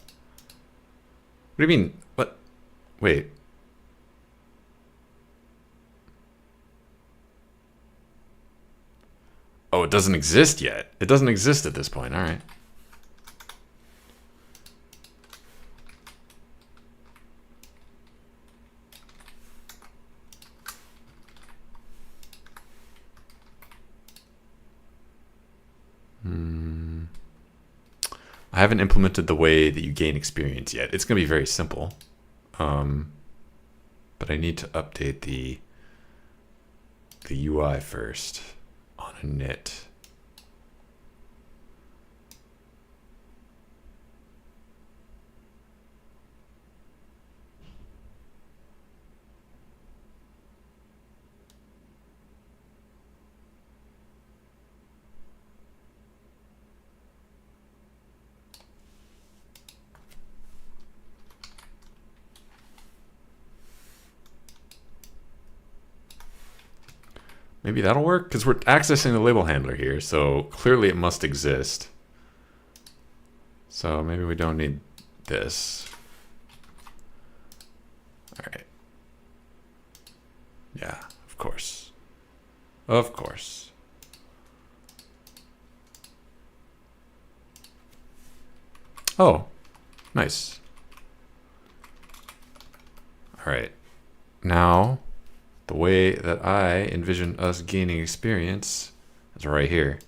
What do you mean? What? Wait. Oh, it doesn't exist yet. It doesn't exist at this point. All right. I haven't implemented the way that you gain experience yet. It's going to be very simple. But I need to update the UI first on init. Maybe that'll work, because we're accessing the label handler here, so clearly it must exist. So maybe we don't need this. All right. Yeah, of course. Of course. Oh, nice. All right. Now, the way that I envision us gaining experience is right here.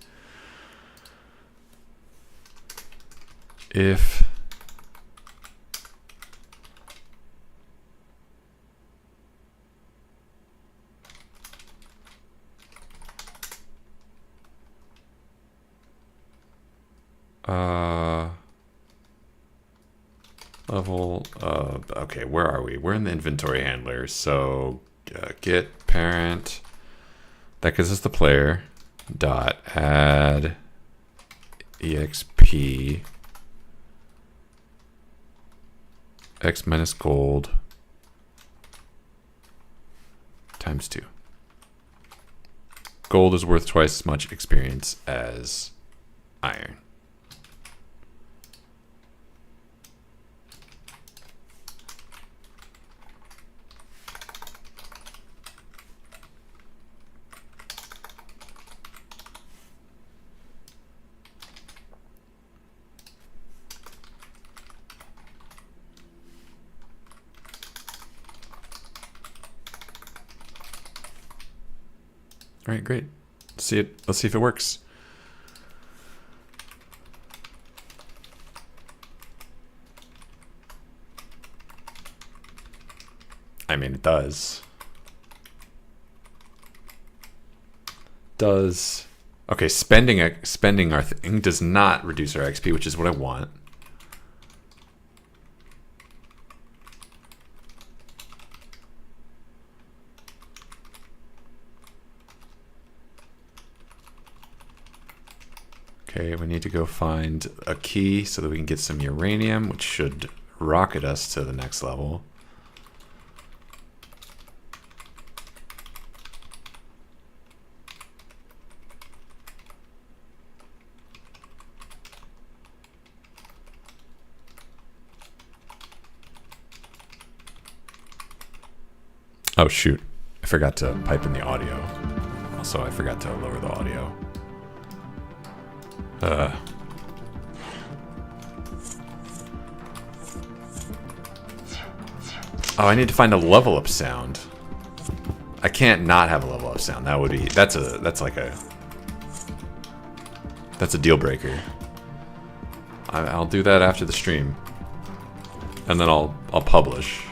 If level okay, where are we? We're in the inventory handler, so get parent, that gives us the player, dot add exp x minus gold times 2. Gold is worth twice as much experience as iron. All right, great. Let's see it. Let's see if it works. I mean, it does. Okay, spending our thing does not reduce our XP, which is what I want. Okay, we need to go find a key so that we can get some uranium, which should rocket us to the next level. Oh shoot, I forgot to pipe in the audio. Also, I forgot to lower the audio. Oh, I need to find a level up sound. I can't not have a level up sound. That would be that's a deal breaker. I'll do that after the stream, and then I'll publish.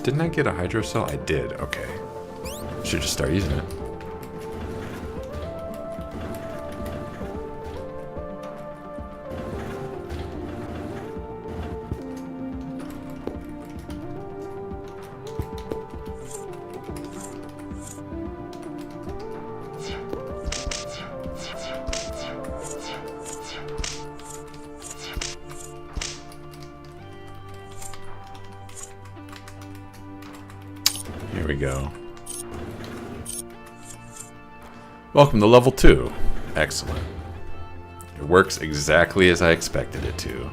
Didn't I get a hydro cell? I did. Okay. Should just start using it. Here we go. Welcome to level 2. Excellent. It works exactly as I expected it to.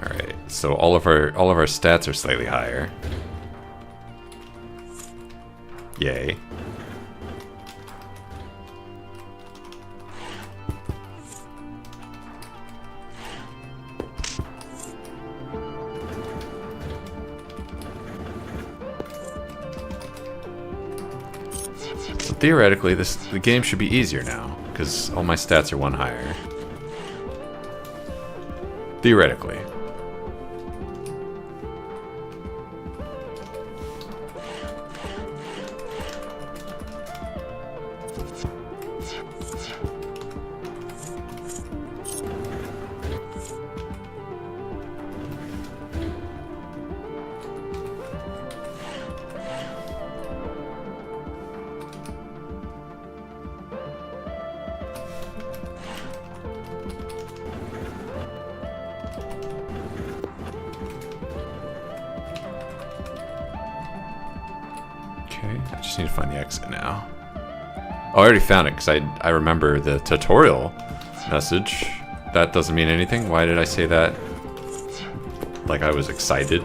Alright, so all of our stats are slightly higher. Yay. Theoretically, the game should be easier now, because all my stats are 1 higher. Theoretically. I just need to find the exit now. Oh, I already found it because I remember the tutorial message. That doesn't mean anything. Why did I say that like I was excited?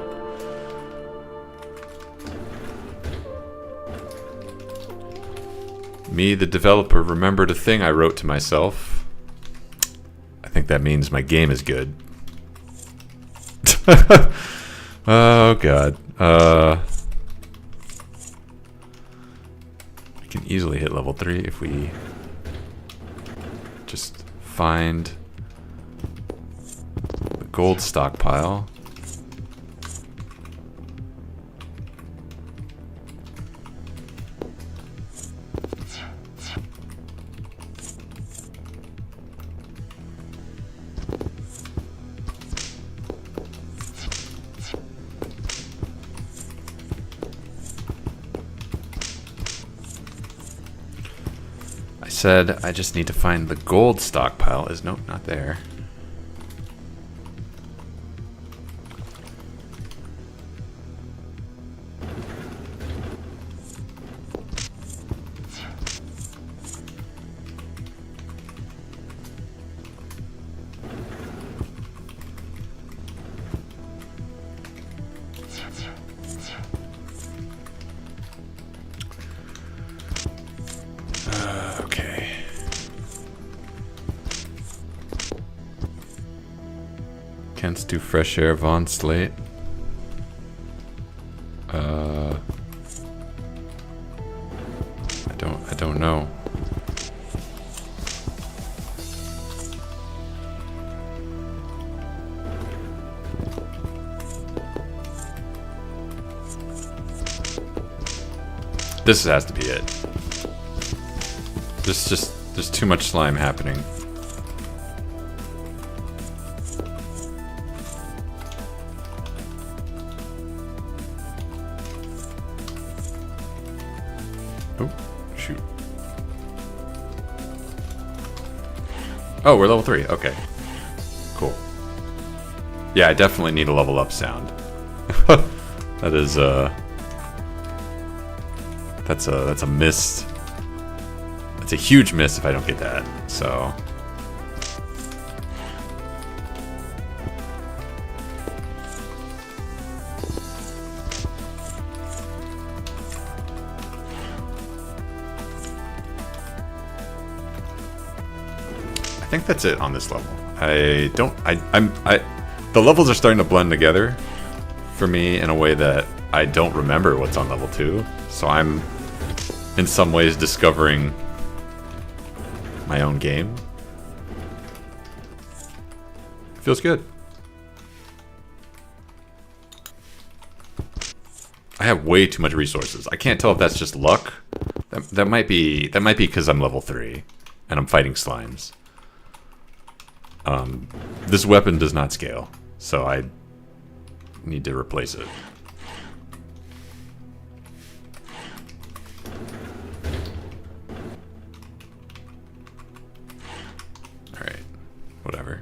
Me, the developer, remembered a thing I wrote to myself. I think that means my game is good. Oh, God. We can easily hit level 3 if we just find the gold stockpile. Said I just need to find the gold stockpile. Is nope, not there. Can't do fresh air Von Slate. I don't know. This has to be it. There's too much slime happening. Oh, we're level 3. Okay. Cool. Yeah, I definitely need a level up sound. That is that's a miss. It's a huge miss if I don't get that. So I think that's it on this level. The levels are starting to blend together for me in a way that I don't remember what's on level 2. So I'm in some ways discovering my own game. Feels good. I have way too much resources. I can't tell if that's just luck. That might be because I'm level 3 and I'm fighting slimes. This weapon does not scale, so I need to replace it. Alright, whatever.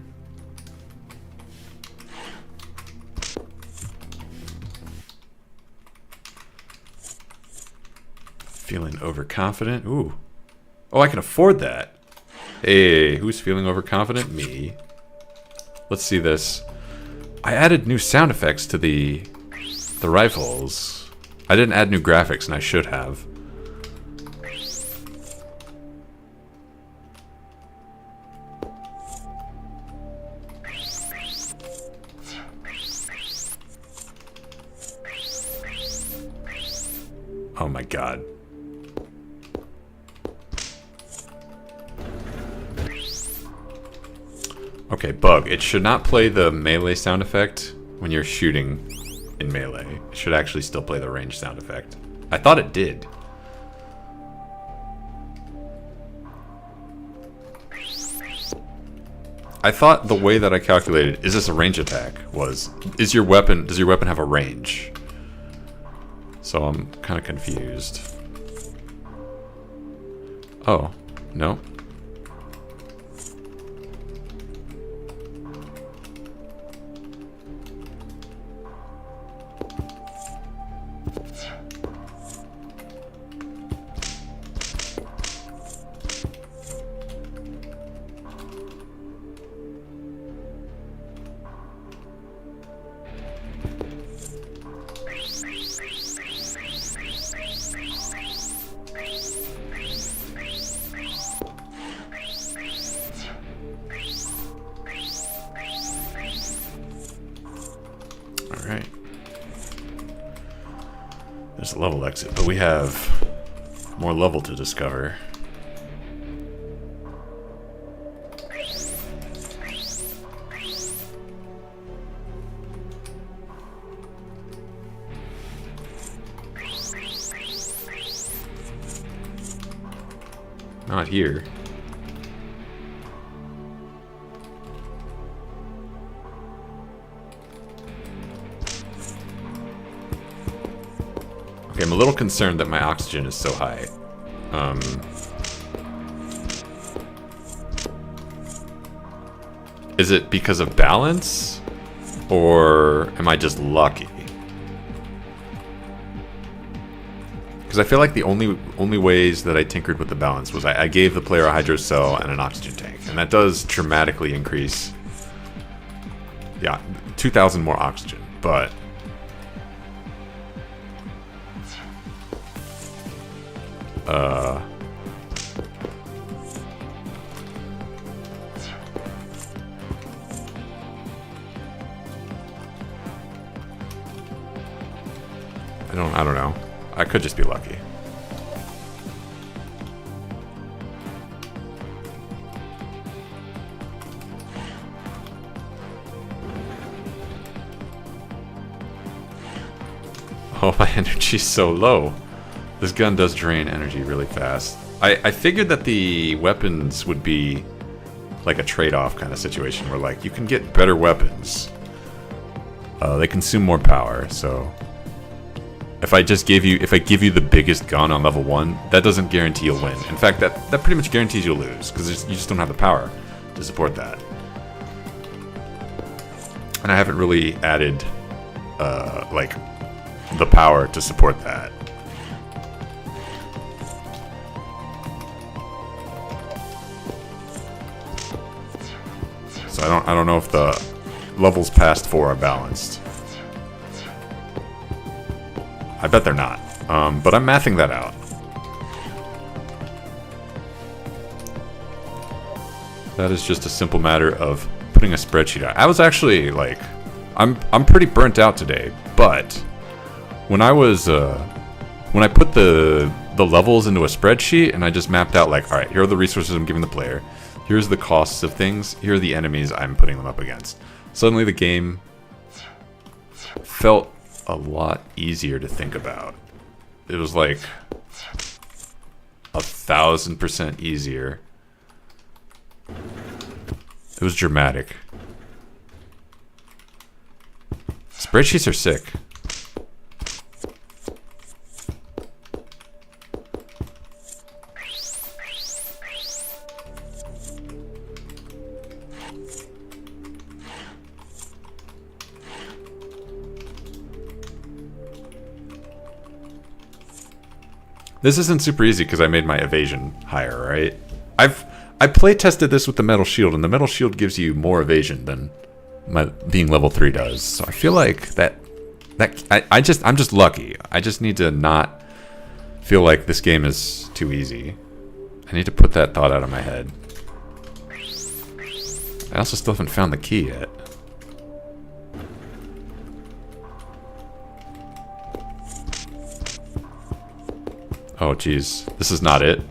Feeling overconfident? Ooh. Oh, I can afford that. Hey, who's feeling overconfident? Me. Let's see this. I added new sound effects to the rifles. I didn't add new graphics, and I should have. Oh my god. Okay, bug. It should not play the melee sound effect when you're shooting in melee. It should actually still play the range sound effect. I thought it did. I thought the way that I calculated, is this a range attack, was, does your weapon have a range? So I'm kind of confused. Oh, no. Alright. There's a level exit, but we have more level to discover. Not here. Okay, I'm a little concerned that my oxygen is so high. Is it because of balance? Or am I just lucky? Because I feel like the only ways that I tinkered with the balance was I gave the player a hydro cell and an oxygen tank. And that does dramatically increase... Yeah, 2,000 more oxygen, but... I don't know. I could just be lucky. Oh, my energy's so low. This gun does drain energy really fast. I figured that the weapons would be like a trade-off kind of situation where like you can get better weapons. They consume more power, so if I give you the biggest gun on level 1, that doesn't guarantee you'll win. In fact, that pretty much guarantees you'll lose because you just don't have the power to support that. And I haven't really added like the power to support that. So I don't know if the levels past 4 are balanced. I bet they're not. But I'm mathing that out. That is just a simple matter of putting a spreadsheet out. I was actually like, I'm pretty burnt out today, but when I was when I put the levels into a spreadsheet and I just mapped out like, all right, here are the resources I'm giving the player, here's the costs of things, here are the enemies I'm putting them up against. Suddenly the game felt a lot easier to think about. It was like 1,000% easier. It was dramatic. Spreadsheets are sick. This isn't super easy because I made my evasion higher, right? I play tested this with the metal shield, and the metal shield gives you more evasion than my being level 3 does. So I feel like I'm just lucky. I just need to not feel like this game is too easy. I need to put that thought out of my head. I also still haven't found the key yet. Oh geez, this is not it.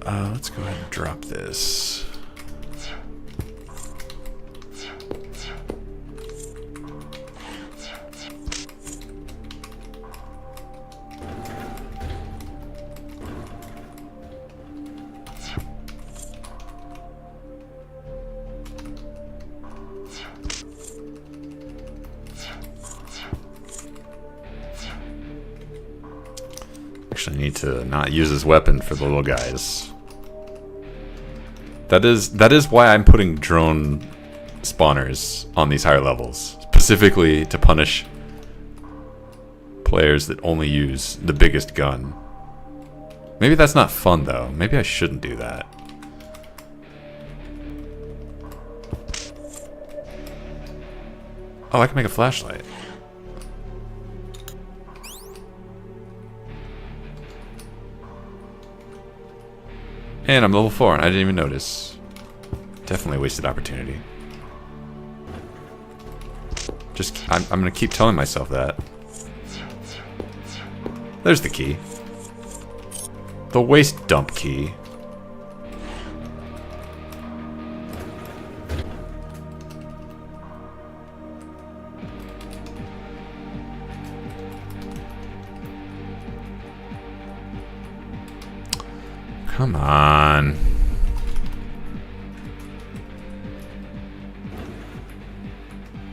Let's go ahead and drop this. Actually, I need to not use this weapon for the little guys. That is why I'm putting drone spawners on these higher levels, specifically to punish players that only use the biggest gun. Maybe that's not fun though. Maybe I shouldn't do that. Oh, I can make a flashlight. And I'm level 4 and I didn't even notice. Definitely a wasted opportunity. I'm gonna keep telling myself that. There's the key. The waste dump key. Come on.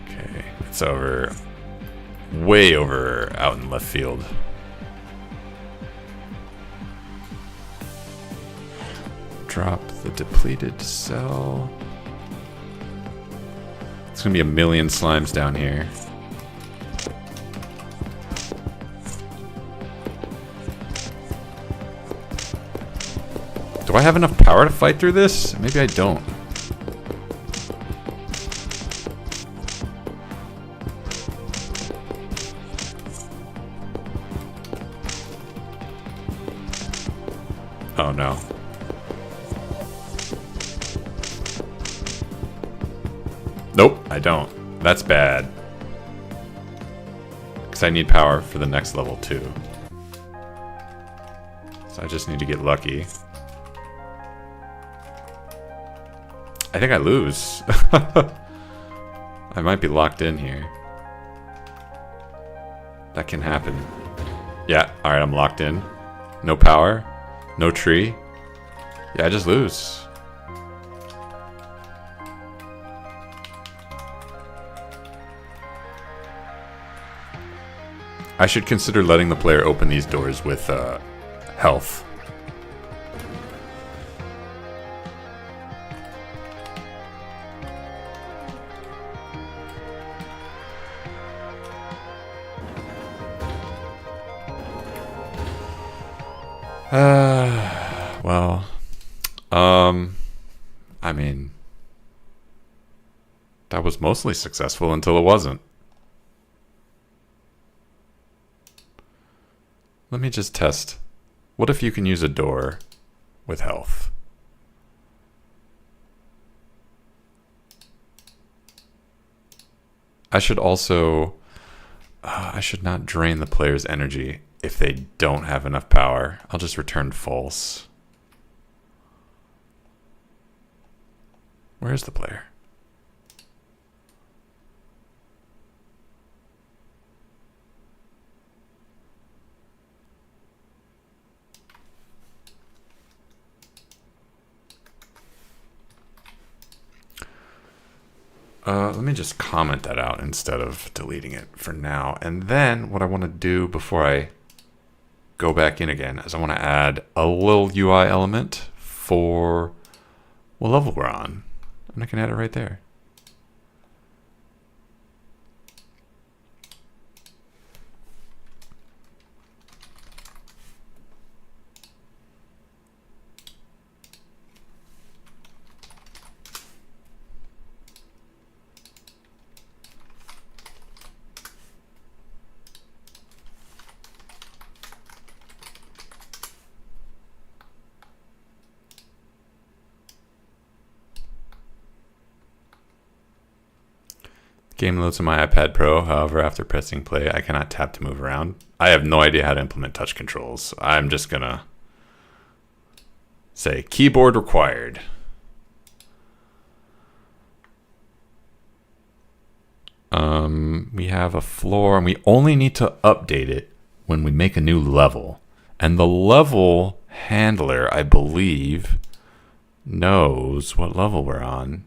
Okay, it's over. Way over out in left field. Drop the depleted cell. It's gonna be a million slimes down here. Do I have enough power to fight through this? Maybe I don't. Oh no. Nope, I don't. That's bad. Because I need power for the next level too. So I just need to get lucky. I think I lose. I might be locked in here. That can happen. Yeah, alright, I'm locked in. No power. No tree. Yeah, I just lose. I should consider letting the player open these doors with health. Well, I mean, that was mostly successful until it wasn't. Let me just test. What if you can use a door with health? I should also... I should not drain the player's energy if they don't have enough power. I'll just return false. Where's the player? Let me just comment that out instead of deleting it for now. And then what I want to do before I go back in again is I want to add a little UI element for what level we're on. And I can add it right there. Game loads on my iPad Pro. However, after pressing play, I cannot tap to move around. I have no idea how to implement touch controls. I'm just gonna say keyboard required. We have a floor, and we only need to update it when we make a new level. And the level handler, I believe, knows what level we're on.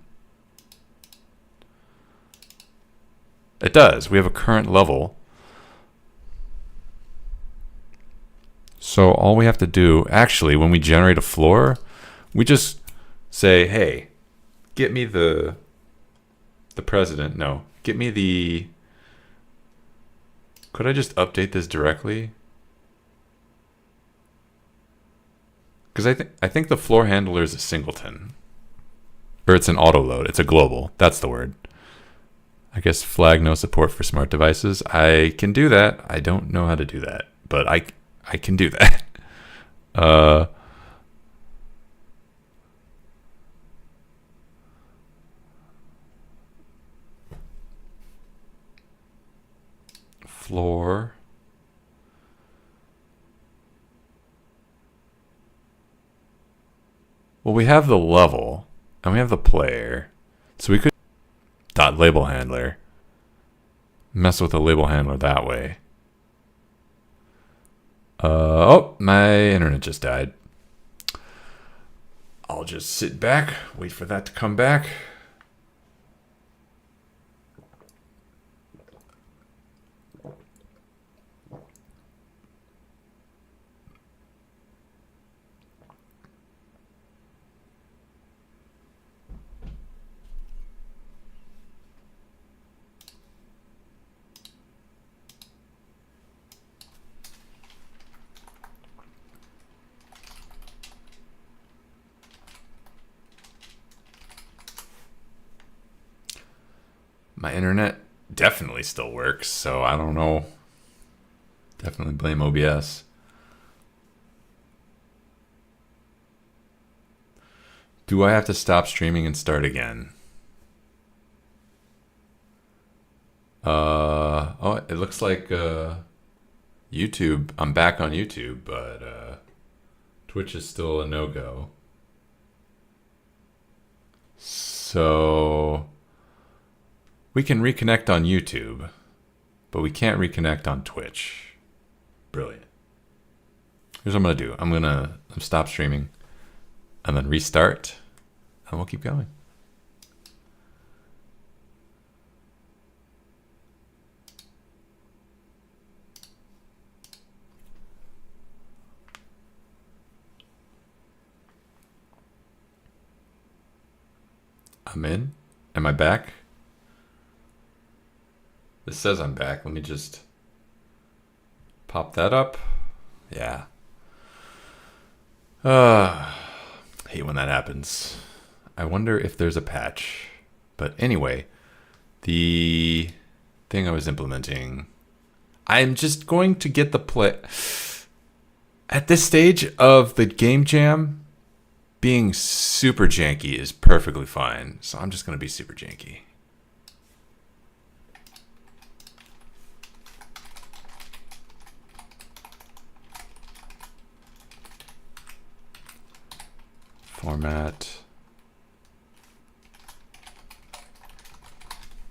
It does. We have a current level. So all we have to do, actually, when we generate a floor, we just say, hey, get me the president. No, get me the... Could I just update this directly? Because I think the floor handler is a singleton. Or it's an auto load. It's a global. That's the word. I guess flag no support for smart devices. I can do that. I don't know how to do that, but I can do that. Floor. Well, we have the level and we have the player, so we could dot label handler, mess with the label handler that way. Oh, my internet just died. I'll just sit back, wait for that to come back. My internet definitely still works, so I don't know. Definitely blame OBS. Do I have to stop streaming and start again? Oh, it looks like YouTube. I'm back on YouTube, but Twitch is still a no-go. So we can reconnect on YouTube, but we can't reconnect on Twitch. Brilliant. Here's what I'm gonna do. I'm gonna stop streaming and then restart, and we'll keep going. I'm in. Am I back? This says I'm back. Let me just pop that up. Yeah. Hate when that happens. I wonder if there's a patch. But anyway, the thing I was implementing, I'm just going to get the play. At this stage of the game jam, being super janky is perfectly fine. So I'm just going to be super janky. Format.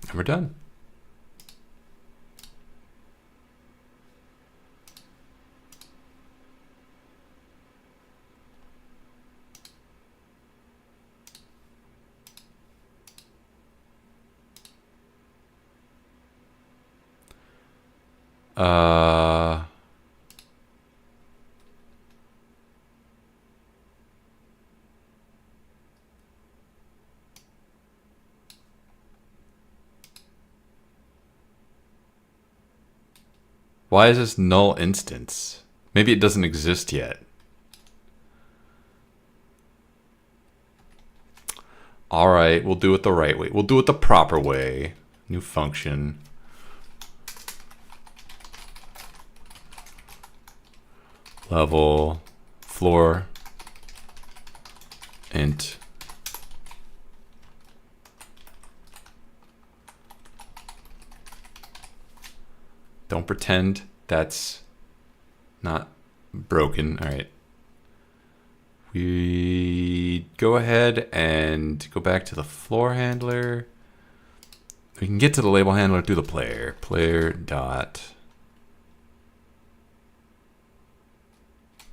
And we're done. Why is this null instance? Maybe it doesn't exist yet. All right, we'll do it the right way. We'll do it the proper way. New function. Level, floor, int. Don't pretend that's not broken. All right. We go ahead and go back to the floor handler. We can get to the label handler through the player. Player dot.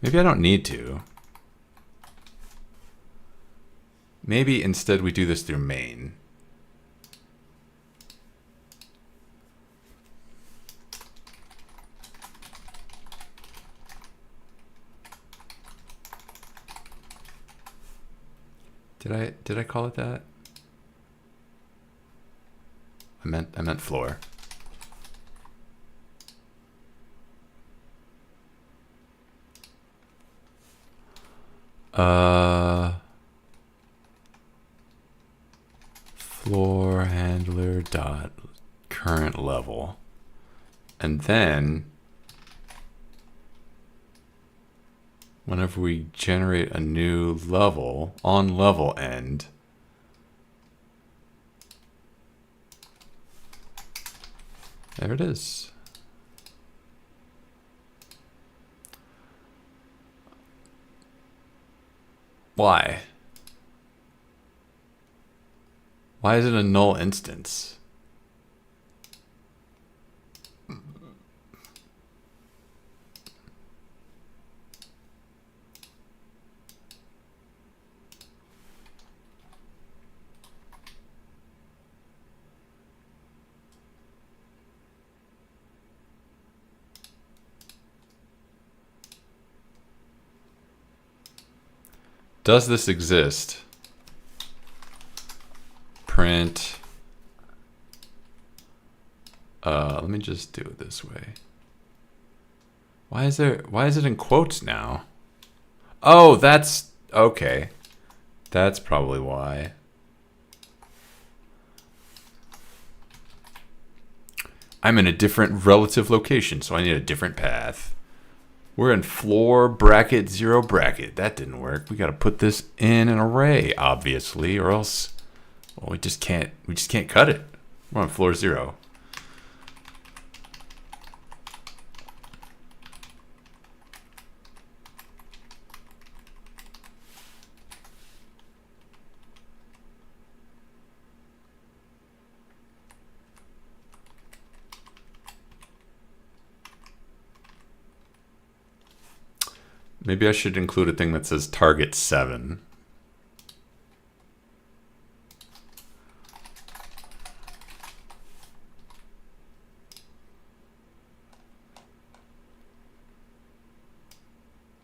Maybe I don't need to. Maybe instead we do this through main. Did I call it that? I meant floor. Floor handler dot current level. And then whenever we generate a new level on level end, there it is. Why? Why is it a null instance? Does this exist? Print. Let me just do it this way. Why is it in quotes now? Oh, that's okay. That's probably why. I'm in a different relative location, so I need a different path. We're in floor bracket 0 bracket. That didn't work. We got to put this in an array, obviously, or else, well, we just can't cut it. We're on floor 0. Maybe I should include a thing that says target 7.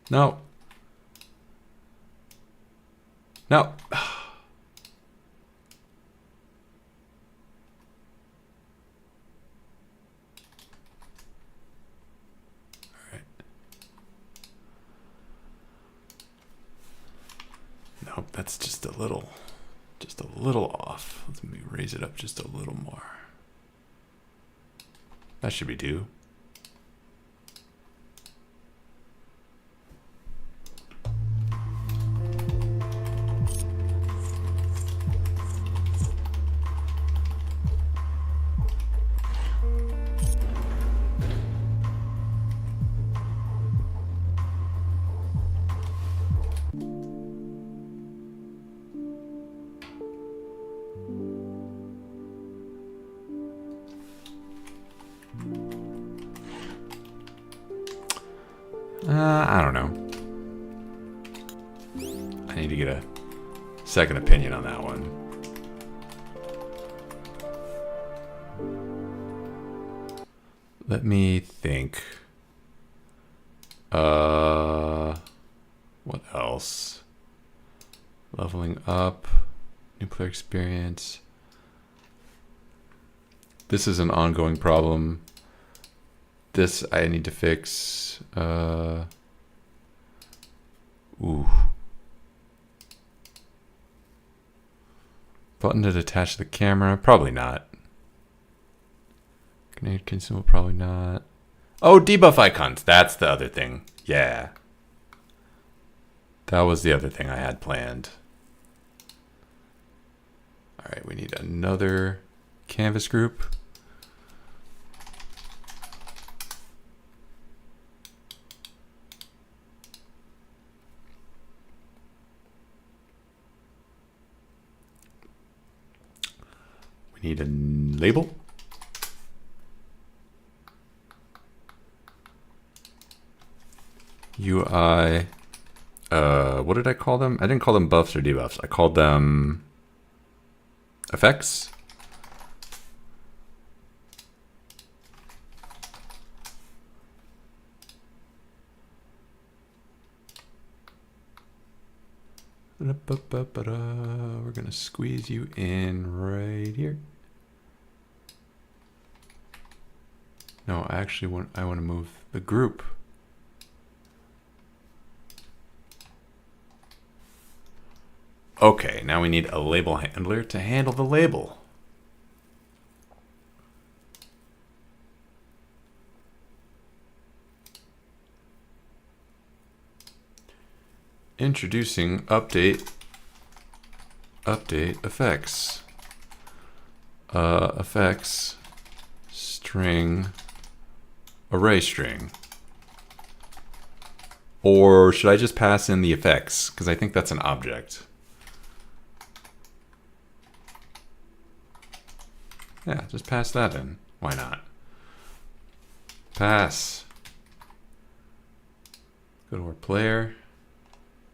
No. No. that's just a little off. Let me raise it up just a little more. That should be due. I don't know. I need to get a second opinion on that one. Let me think. What else? Leveling up, new player experience. This is an ongoing problem. This I need to fix. Button to detach the camera? Probably not. Grenade consumable? Probably not. Oh, debuff icons. That's the other thing. Yeah. That was the other thing I had planned. All right, we need another canvas group. We need a label. UI. What did I call them? I didn't call them buffs or debuffs. I called them effects. We're gonna squeeze you in right here. No, I actually want to move the group. Okay, now we need a label handler to handle the label. Introducing update effects. Effects string array string. Or should I just pass in the effects? Because I think that's an object. Yeah, just pass that in. Why not? Pass. Go to our player.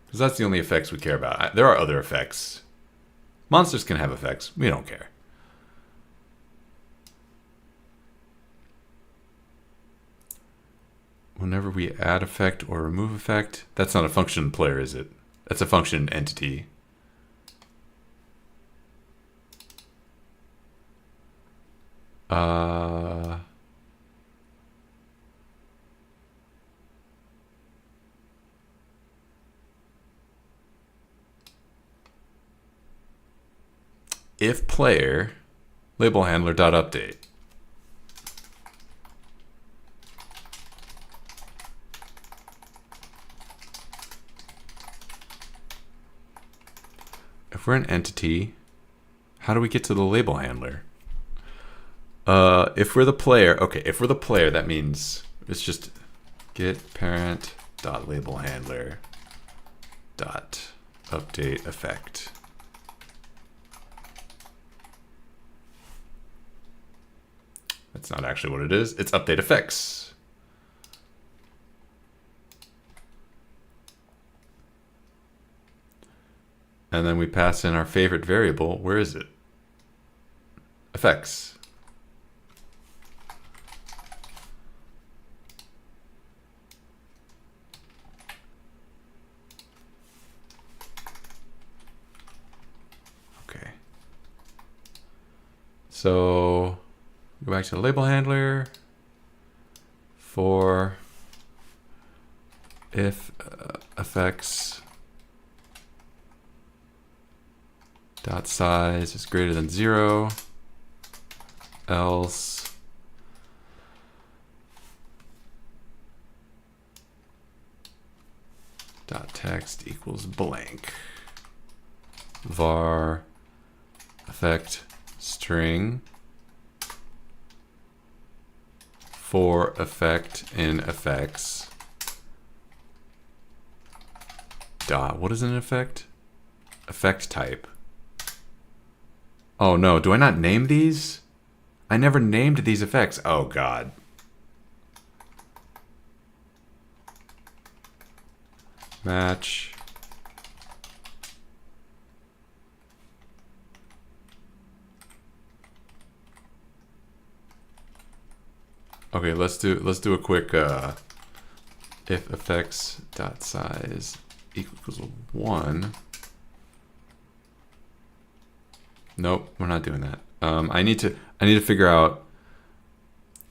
Because that's the only effects we care about. There are other effects. Monsters can have effects. We don't care. Whenever we add effect or remove effect, that's not a function player, is it? That's a function entity. If player label handler dot update. If we're an entity, how do we get to the label handler? If we're the player, okay, if we're the player, that means it's just get parent dot label handler dot update effect. That's not actually what it is. It's update effects. And then we pass in our favorite variable. Where is it? Effects. Okay. So go back to the label handler for if effects dot size is greater than 0, else dot text equals blank. Var effect string for effect in effects dot, what is an effect? Effect type. Oh no, do I not name these? I never named these effects. Oh god. Match okay, let's do a quick if effects dot size equals 1. Nope, we're not doing that. I need to figure out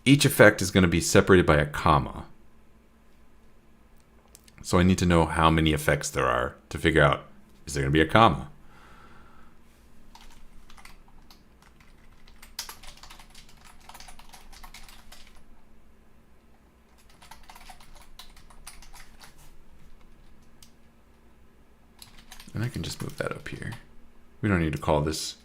each effect is going to be separated by a comma. So I need to know how many effects there are to figure out, is there going to be a comma? And I can just move that up here. We don't need to call this.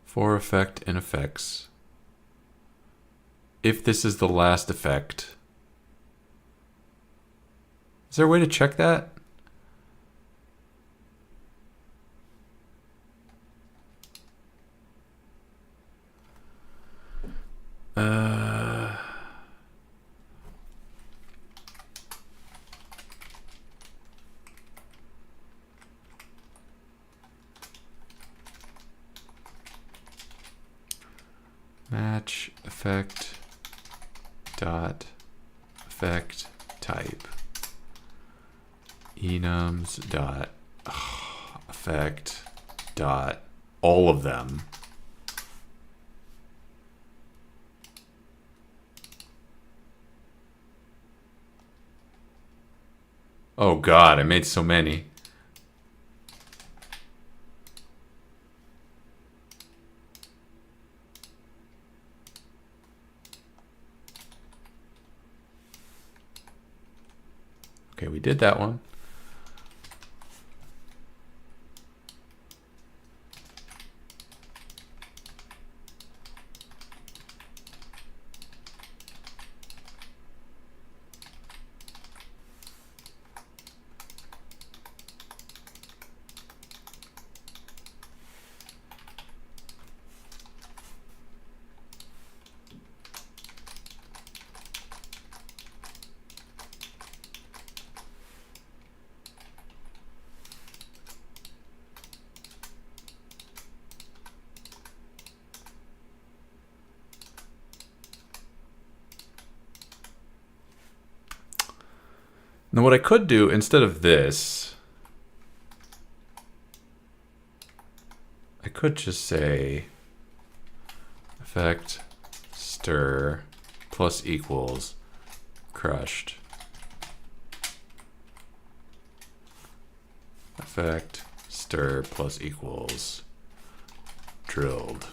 For effect in effects. If this is the last effect. Is there a way to check that? Match effect dot effect type enums dot effect dot all of them. Oh god, I made so many. Okay, we did that one. Now what I could do instead of this, I could just say effect stir plus equals crushed. Effect stir plus equals drilled.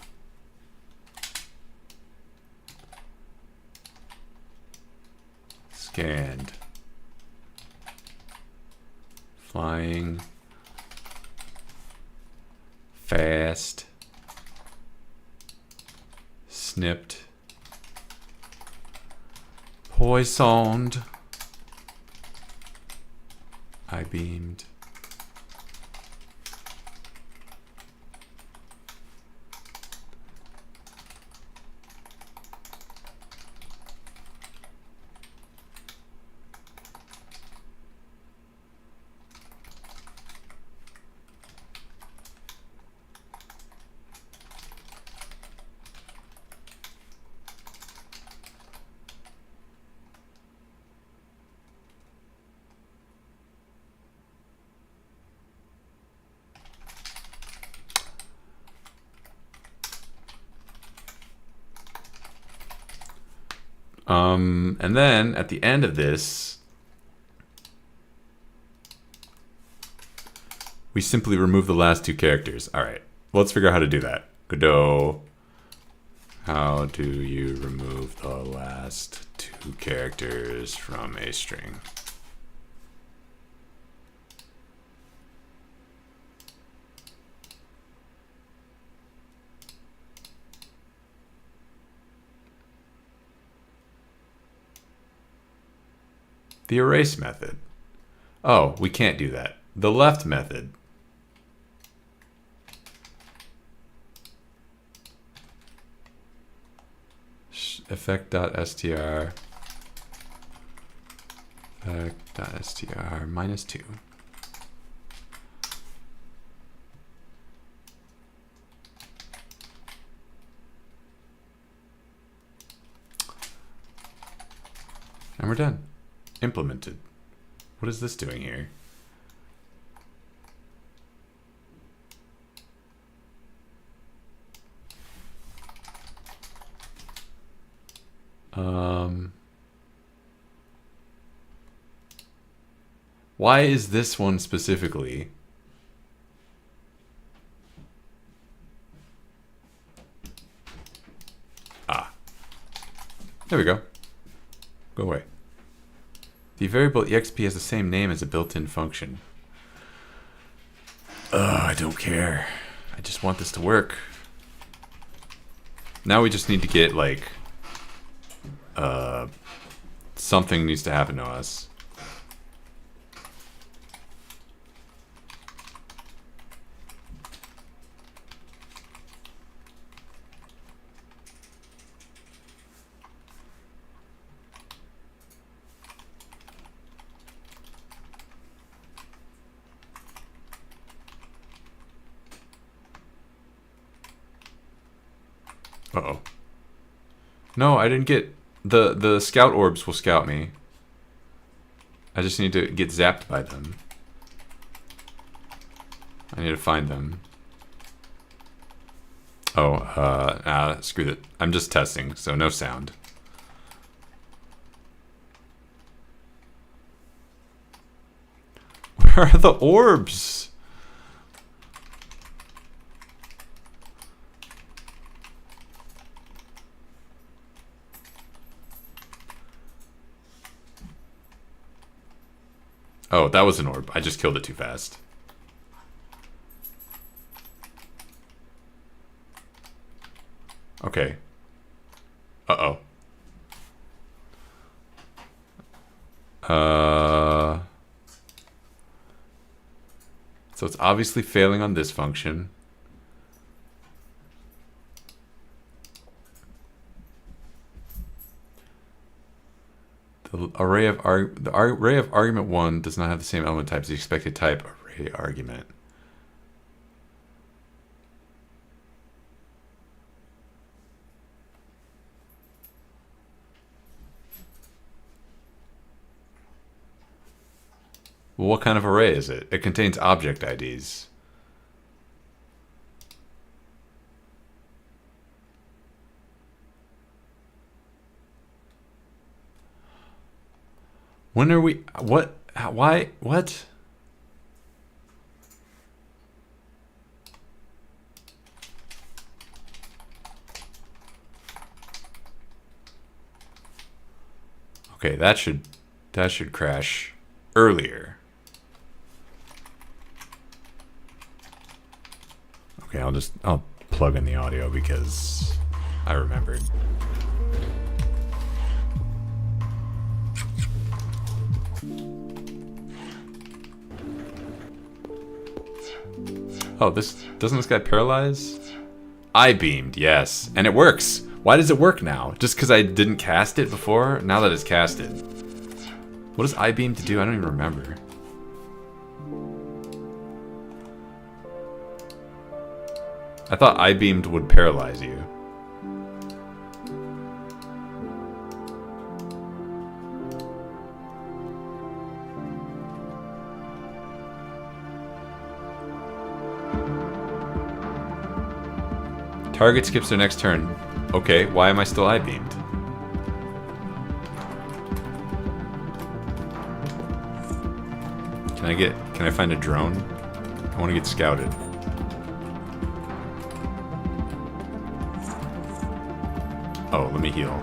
Scanned. Flying. Fast. Snipped. Poisoned. I beamed. And then at the end of this, we simply remove the last two characters. All right, well, let's figure out how to do that. Godot, how do you remove the last two characters from a string? The erase method. Oh, we can't do that. The left method. Effect.str. Effect.str -2. And we're done. Implemented. What is this doing here? Why is this one specifically? Ah. There we go. Go away. The variable exp has the same name as a built-in function. I don't care. I just want this to work. Now we just need to get, like, something needs to happen to us. Uh-oh. No, I didn't get... The scout orbs will scout me. I just need to get zapped by them. I need to find them. Oh, screw it. I'm just testing, so no sound. Where are the orbs? Oh, that was an orb. I just killed it too fast. Okay. Uh-oh. So it's obviously failing on this function. The array of argument 1 does not have the same element type as the expected type array argument. Well, what kind of array is it? It contains object IDs. When are we... What? Why? What? Okay, that should crash earlier. Okay, I'll plug in the audio because I remembered. Oh, doesn't this guy paralyze? I beamed, yes. And it works. Why does it work now? Just because I didn't cast it before? Now that it's casted. What does I beam to do? I don't even remember. I thought I beamed would paralyze you. Target skips their next turn. Okay, why am I still I-beamed? Can I find a drone? I want to get scouted. Oh, let me heal.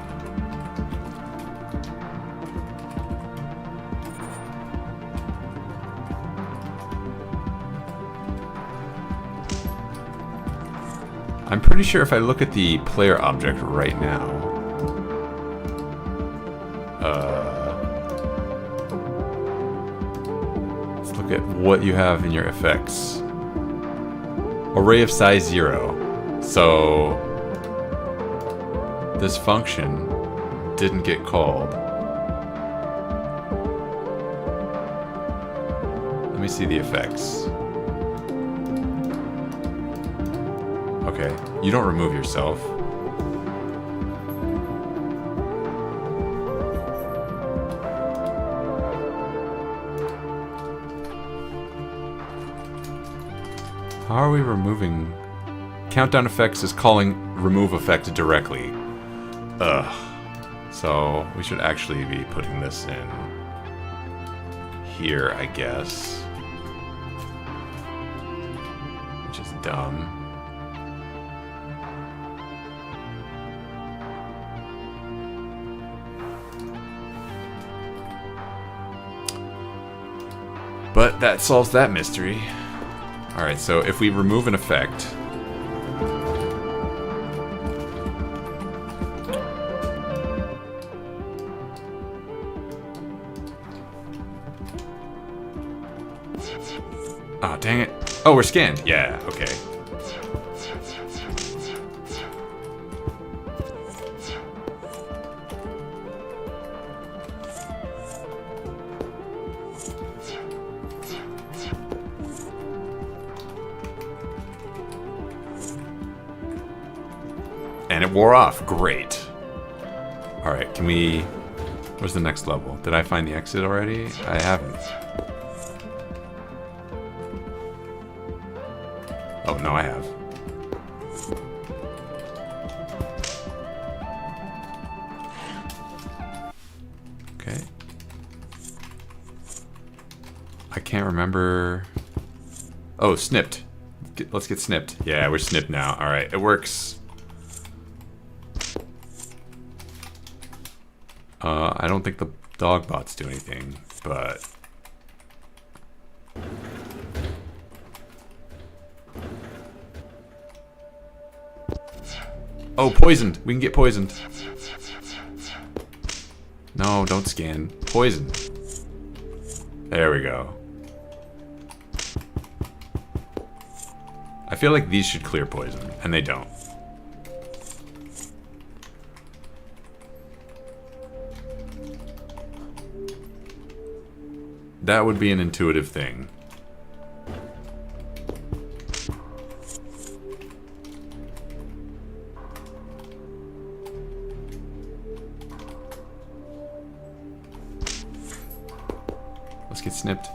I'm pretty sure if I look at the player object right now, let's look at what you have in your effects. Array of size 0. So this function didn't get called. Let me see the effects. Okay, you don't remove yourself. How are we removing? Countdown effects is calling remove effect directly. Ugh. So we should actually be putting this in here, I guess. Which is dumb. But that solves that mystery. Alright, so if we remove an effect... Ah, dang it. Oh, we're scanned. Yeah, okay. And it wore off. Great. Alright, can we... Where's the next level? Did I find the exit already? I haven't. Oh, no, I have. Okay. I can't remember... Oh, snipped. Let's get snipped. Yeah, we're snipped now. Alright, it works. I don't think the dog bots do anything, but... Oh, poisoned! We can get poisoned. No, don't scan. Poison. There we go. I feel like these should clear poison, and they don't. That would be an intuitive thing. Let's get snipped.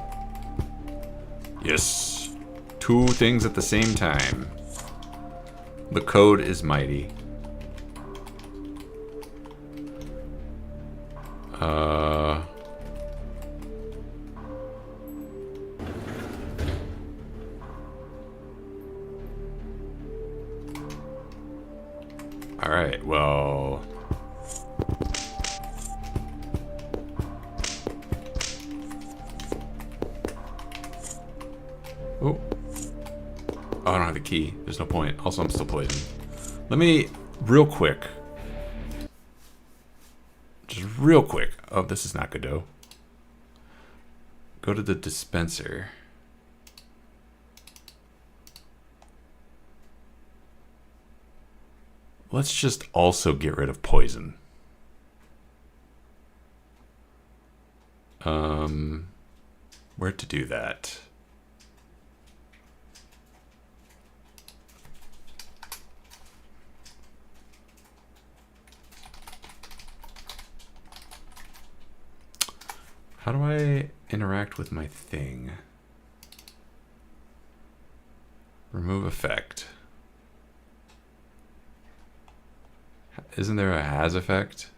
Yes. 2 things at the same time. The code is mighty. Alright, well... Oh. Oh, I don't have a key. There's no point. Also, I'm still poisoned. Let me, real quick. Just real quick. Oh, this is not Godot. Go to the dispenser. Let's just also get rid of poison. Where to do that? How do I interact with my thing? Remove effect. Isn't there a has effect?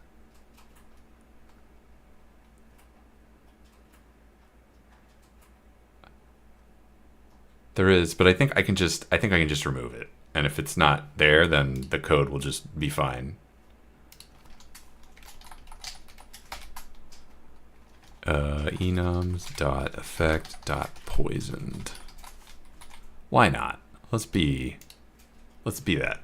There is, but I think I can just remove it. And if it's not there, then the code will just be fine. enums.effect.poisoned. Why not? Let's be that.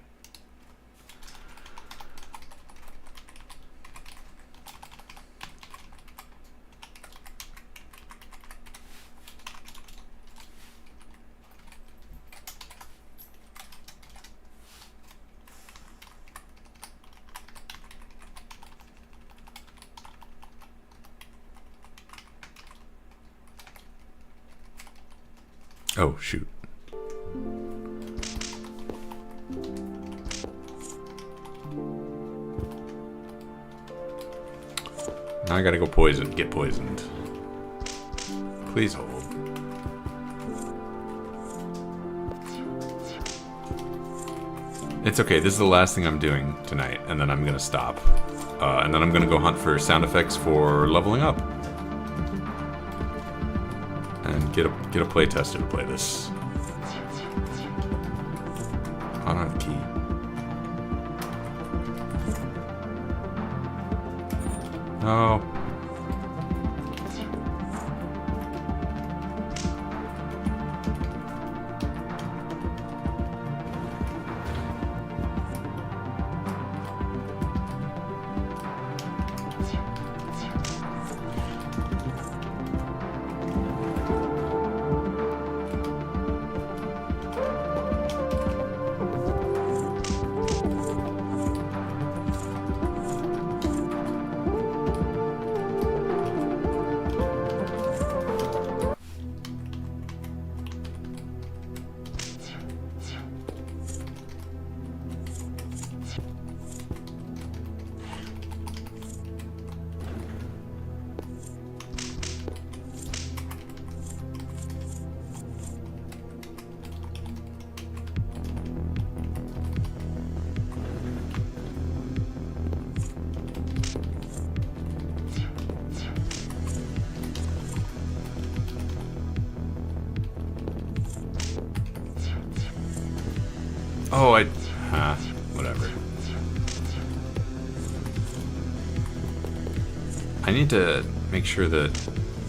Oh, shoot. Now I gotta go get poisoned. Please hold. It's okay, this is the last thing I'm doing tonight, and then I'm gonna stop. And then I'm gonna go hunt for sound effects for leveling up. And get a playtester to play this. I don't have the key. No. Oh, whatever. I need to make sure that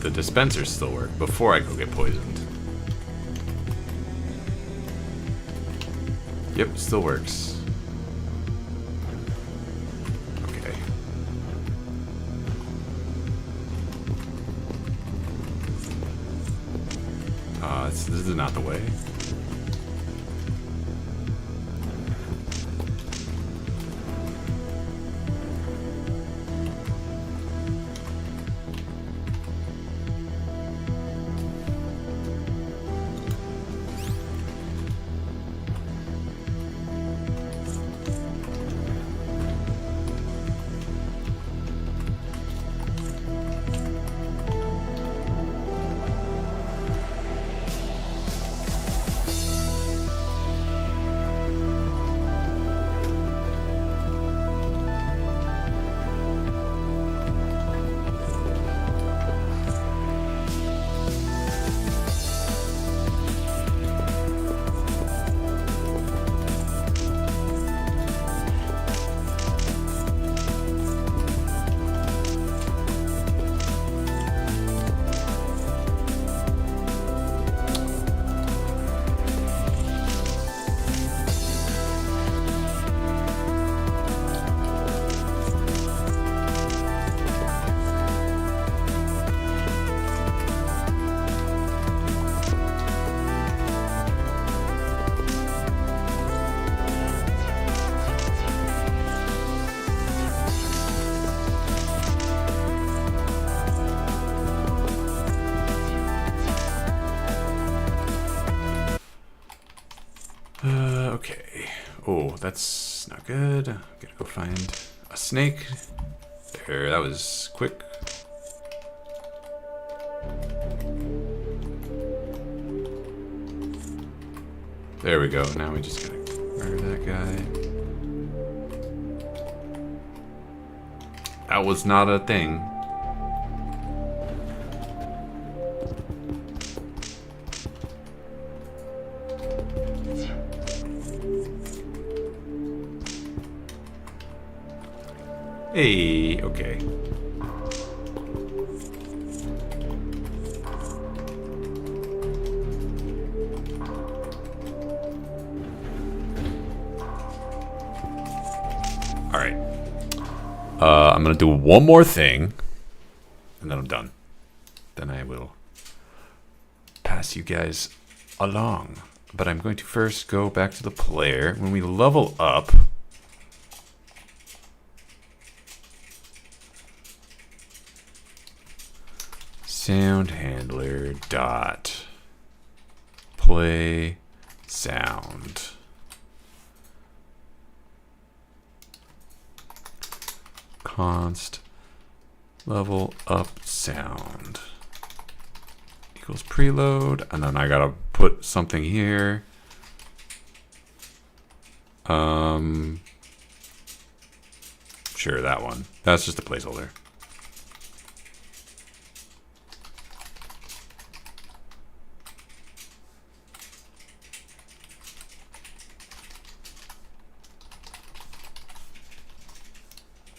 the dispensers still work before I go get poisoned. Yep, still works. Okay. This is not the way. Okay. Oh, that's not good. Gotta go find a snake. There, that was quick. There we go. Now we just gotta murder that guy. That was not a thing. Hey, okay. Alright. I'm gonna do one more thing, and then I'm done. Then I will pass you guys along. But I'm going to first go back to the player. When we level up, sound handler dot play sound. Const level up sound equals preload, and then I gotta put something here. Sure, that one. That's just a placeholder.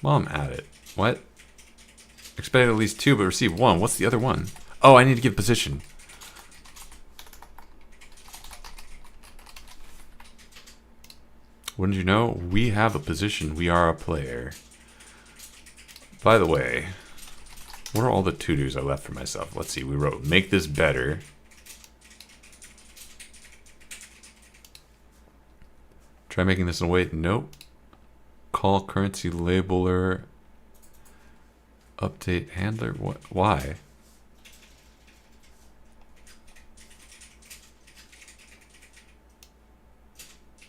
While I'm at it, what? Expected at least 2, but receive 1. What's the other one? Oh, I need to give position. Wouldn't you know? We have a position. We are a player. By the way, what are all the to-dos I left for myself? Let's see. We wrote, make this better. Try making this in a way. Nope. Call currency labeler. Update handler. What? Why?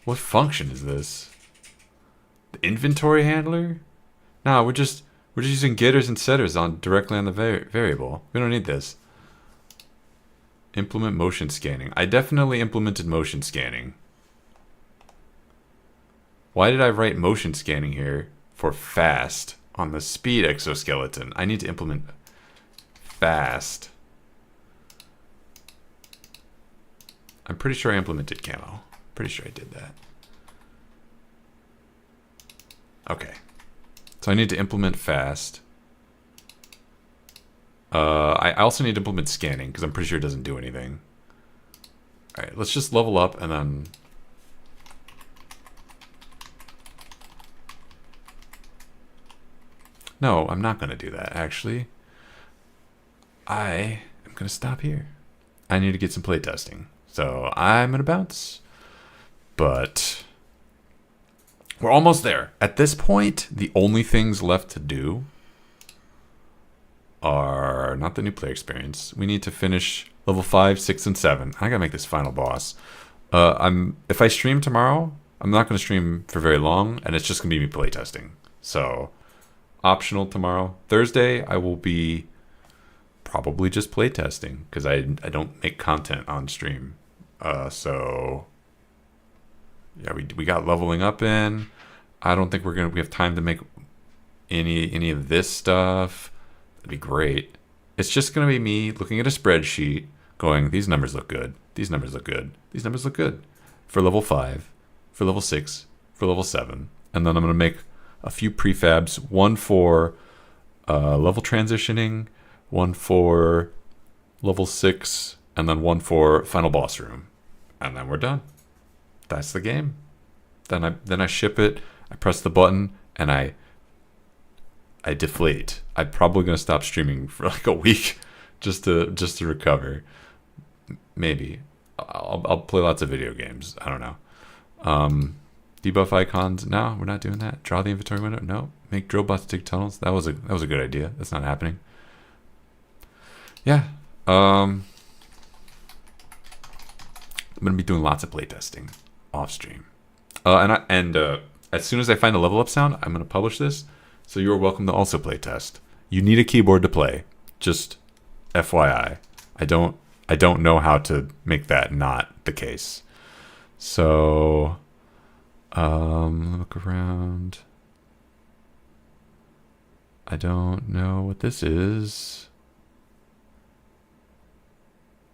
What function is this? The inventory handler? Nah, we're just using getters and setters on directly on the variable. We don't need this. Implement motion scanning. I definitely implemented motion scanning. Why did I write motion scanning here for fast on the speed exoskeleton? I need to implement fast. I'm pretty sure I implemented camo. Pretty sure I did that. Okay. So I need to implement fast. I also need to implement scanning because I'm pretty sure it doesn't do anything. Alright, let's just level up and then... No, I'm not going to do that, actually. I am going to stop here. I need to get some playtesting. So I'm going to bounce. But we're almost there. At this point, the only things left to do are not the new player experience. We need to finish level 5, 6, and 7. I gotta make this final boss. If I stream tomorrow, I'm not gonna stream for very long, and it's just gonna be me playtesting. So optional tomorrow. Thursday, I will be probably just playtesting because I don't make content on stream. So yeah, we got leveling up in. I don't think we have time to make any of this stuff. That'd be great. It's just gonna be me looking at a spreadsheet, going, these numbers look good. These numbers look good. These numbers look good for level 5, for level 6, for level 7, and then I'm gonna make a few prefabs. One for level transitioning, one for level 6, and then one for final boss room, and then we're done. That's the game. Then I ship it. I press the button and I deflate. I'm probably gonna stop streaming for like a week just to recover. Maybe I'll play lots of video games. I don't know. Debuff icons. No, we're not doing that. Draw the inventory window. No. Make drill bots dig tunnels. That was a good idea. That's not happening. Yeah. I'm gonna be doing lots of playtesting off stream. As soon as I find a level up sound, I'm gonna publish this. So you're welcome to also playtest. You need a keyboard to play. Just FYI. I don't know how to make that not the case. So look around. I don't know what this is.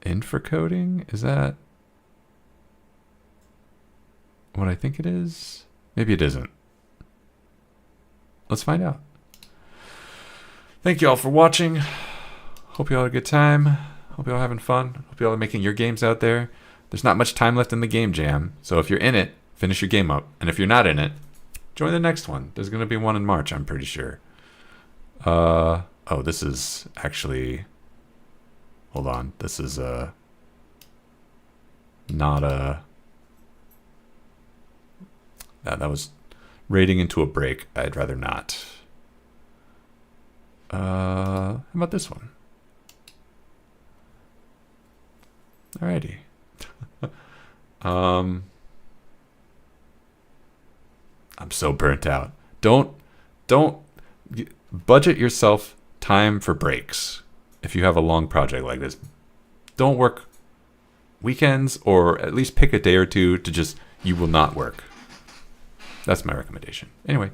Infracoding? Is that what I think it is? Maybe it isn't. Let's find out. Thank you all for watching. Hope you all had a good time. Hope you all having fun. Hope you all are making your games out there. There's not much time left in the game jam, so if you're in it, finish your game up. And if you're not in it, join the next one. There's going to be one in March, I'm pretty sure. Oh, this is actually... Hold on. This is not a... That was raiding into a break. I'd rather not. How about this one? Alrighty. I'm so burnt out. Don't budget yourself time for breaks. If you have a long project like this, don't work weekends, or at least pick a day or two to just, you will not work. That's my recommendation. Anyway.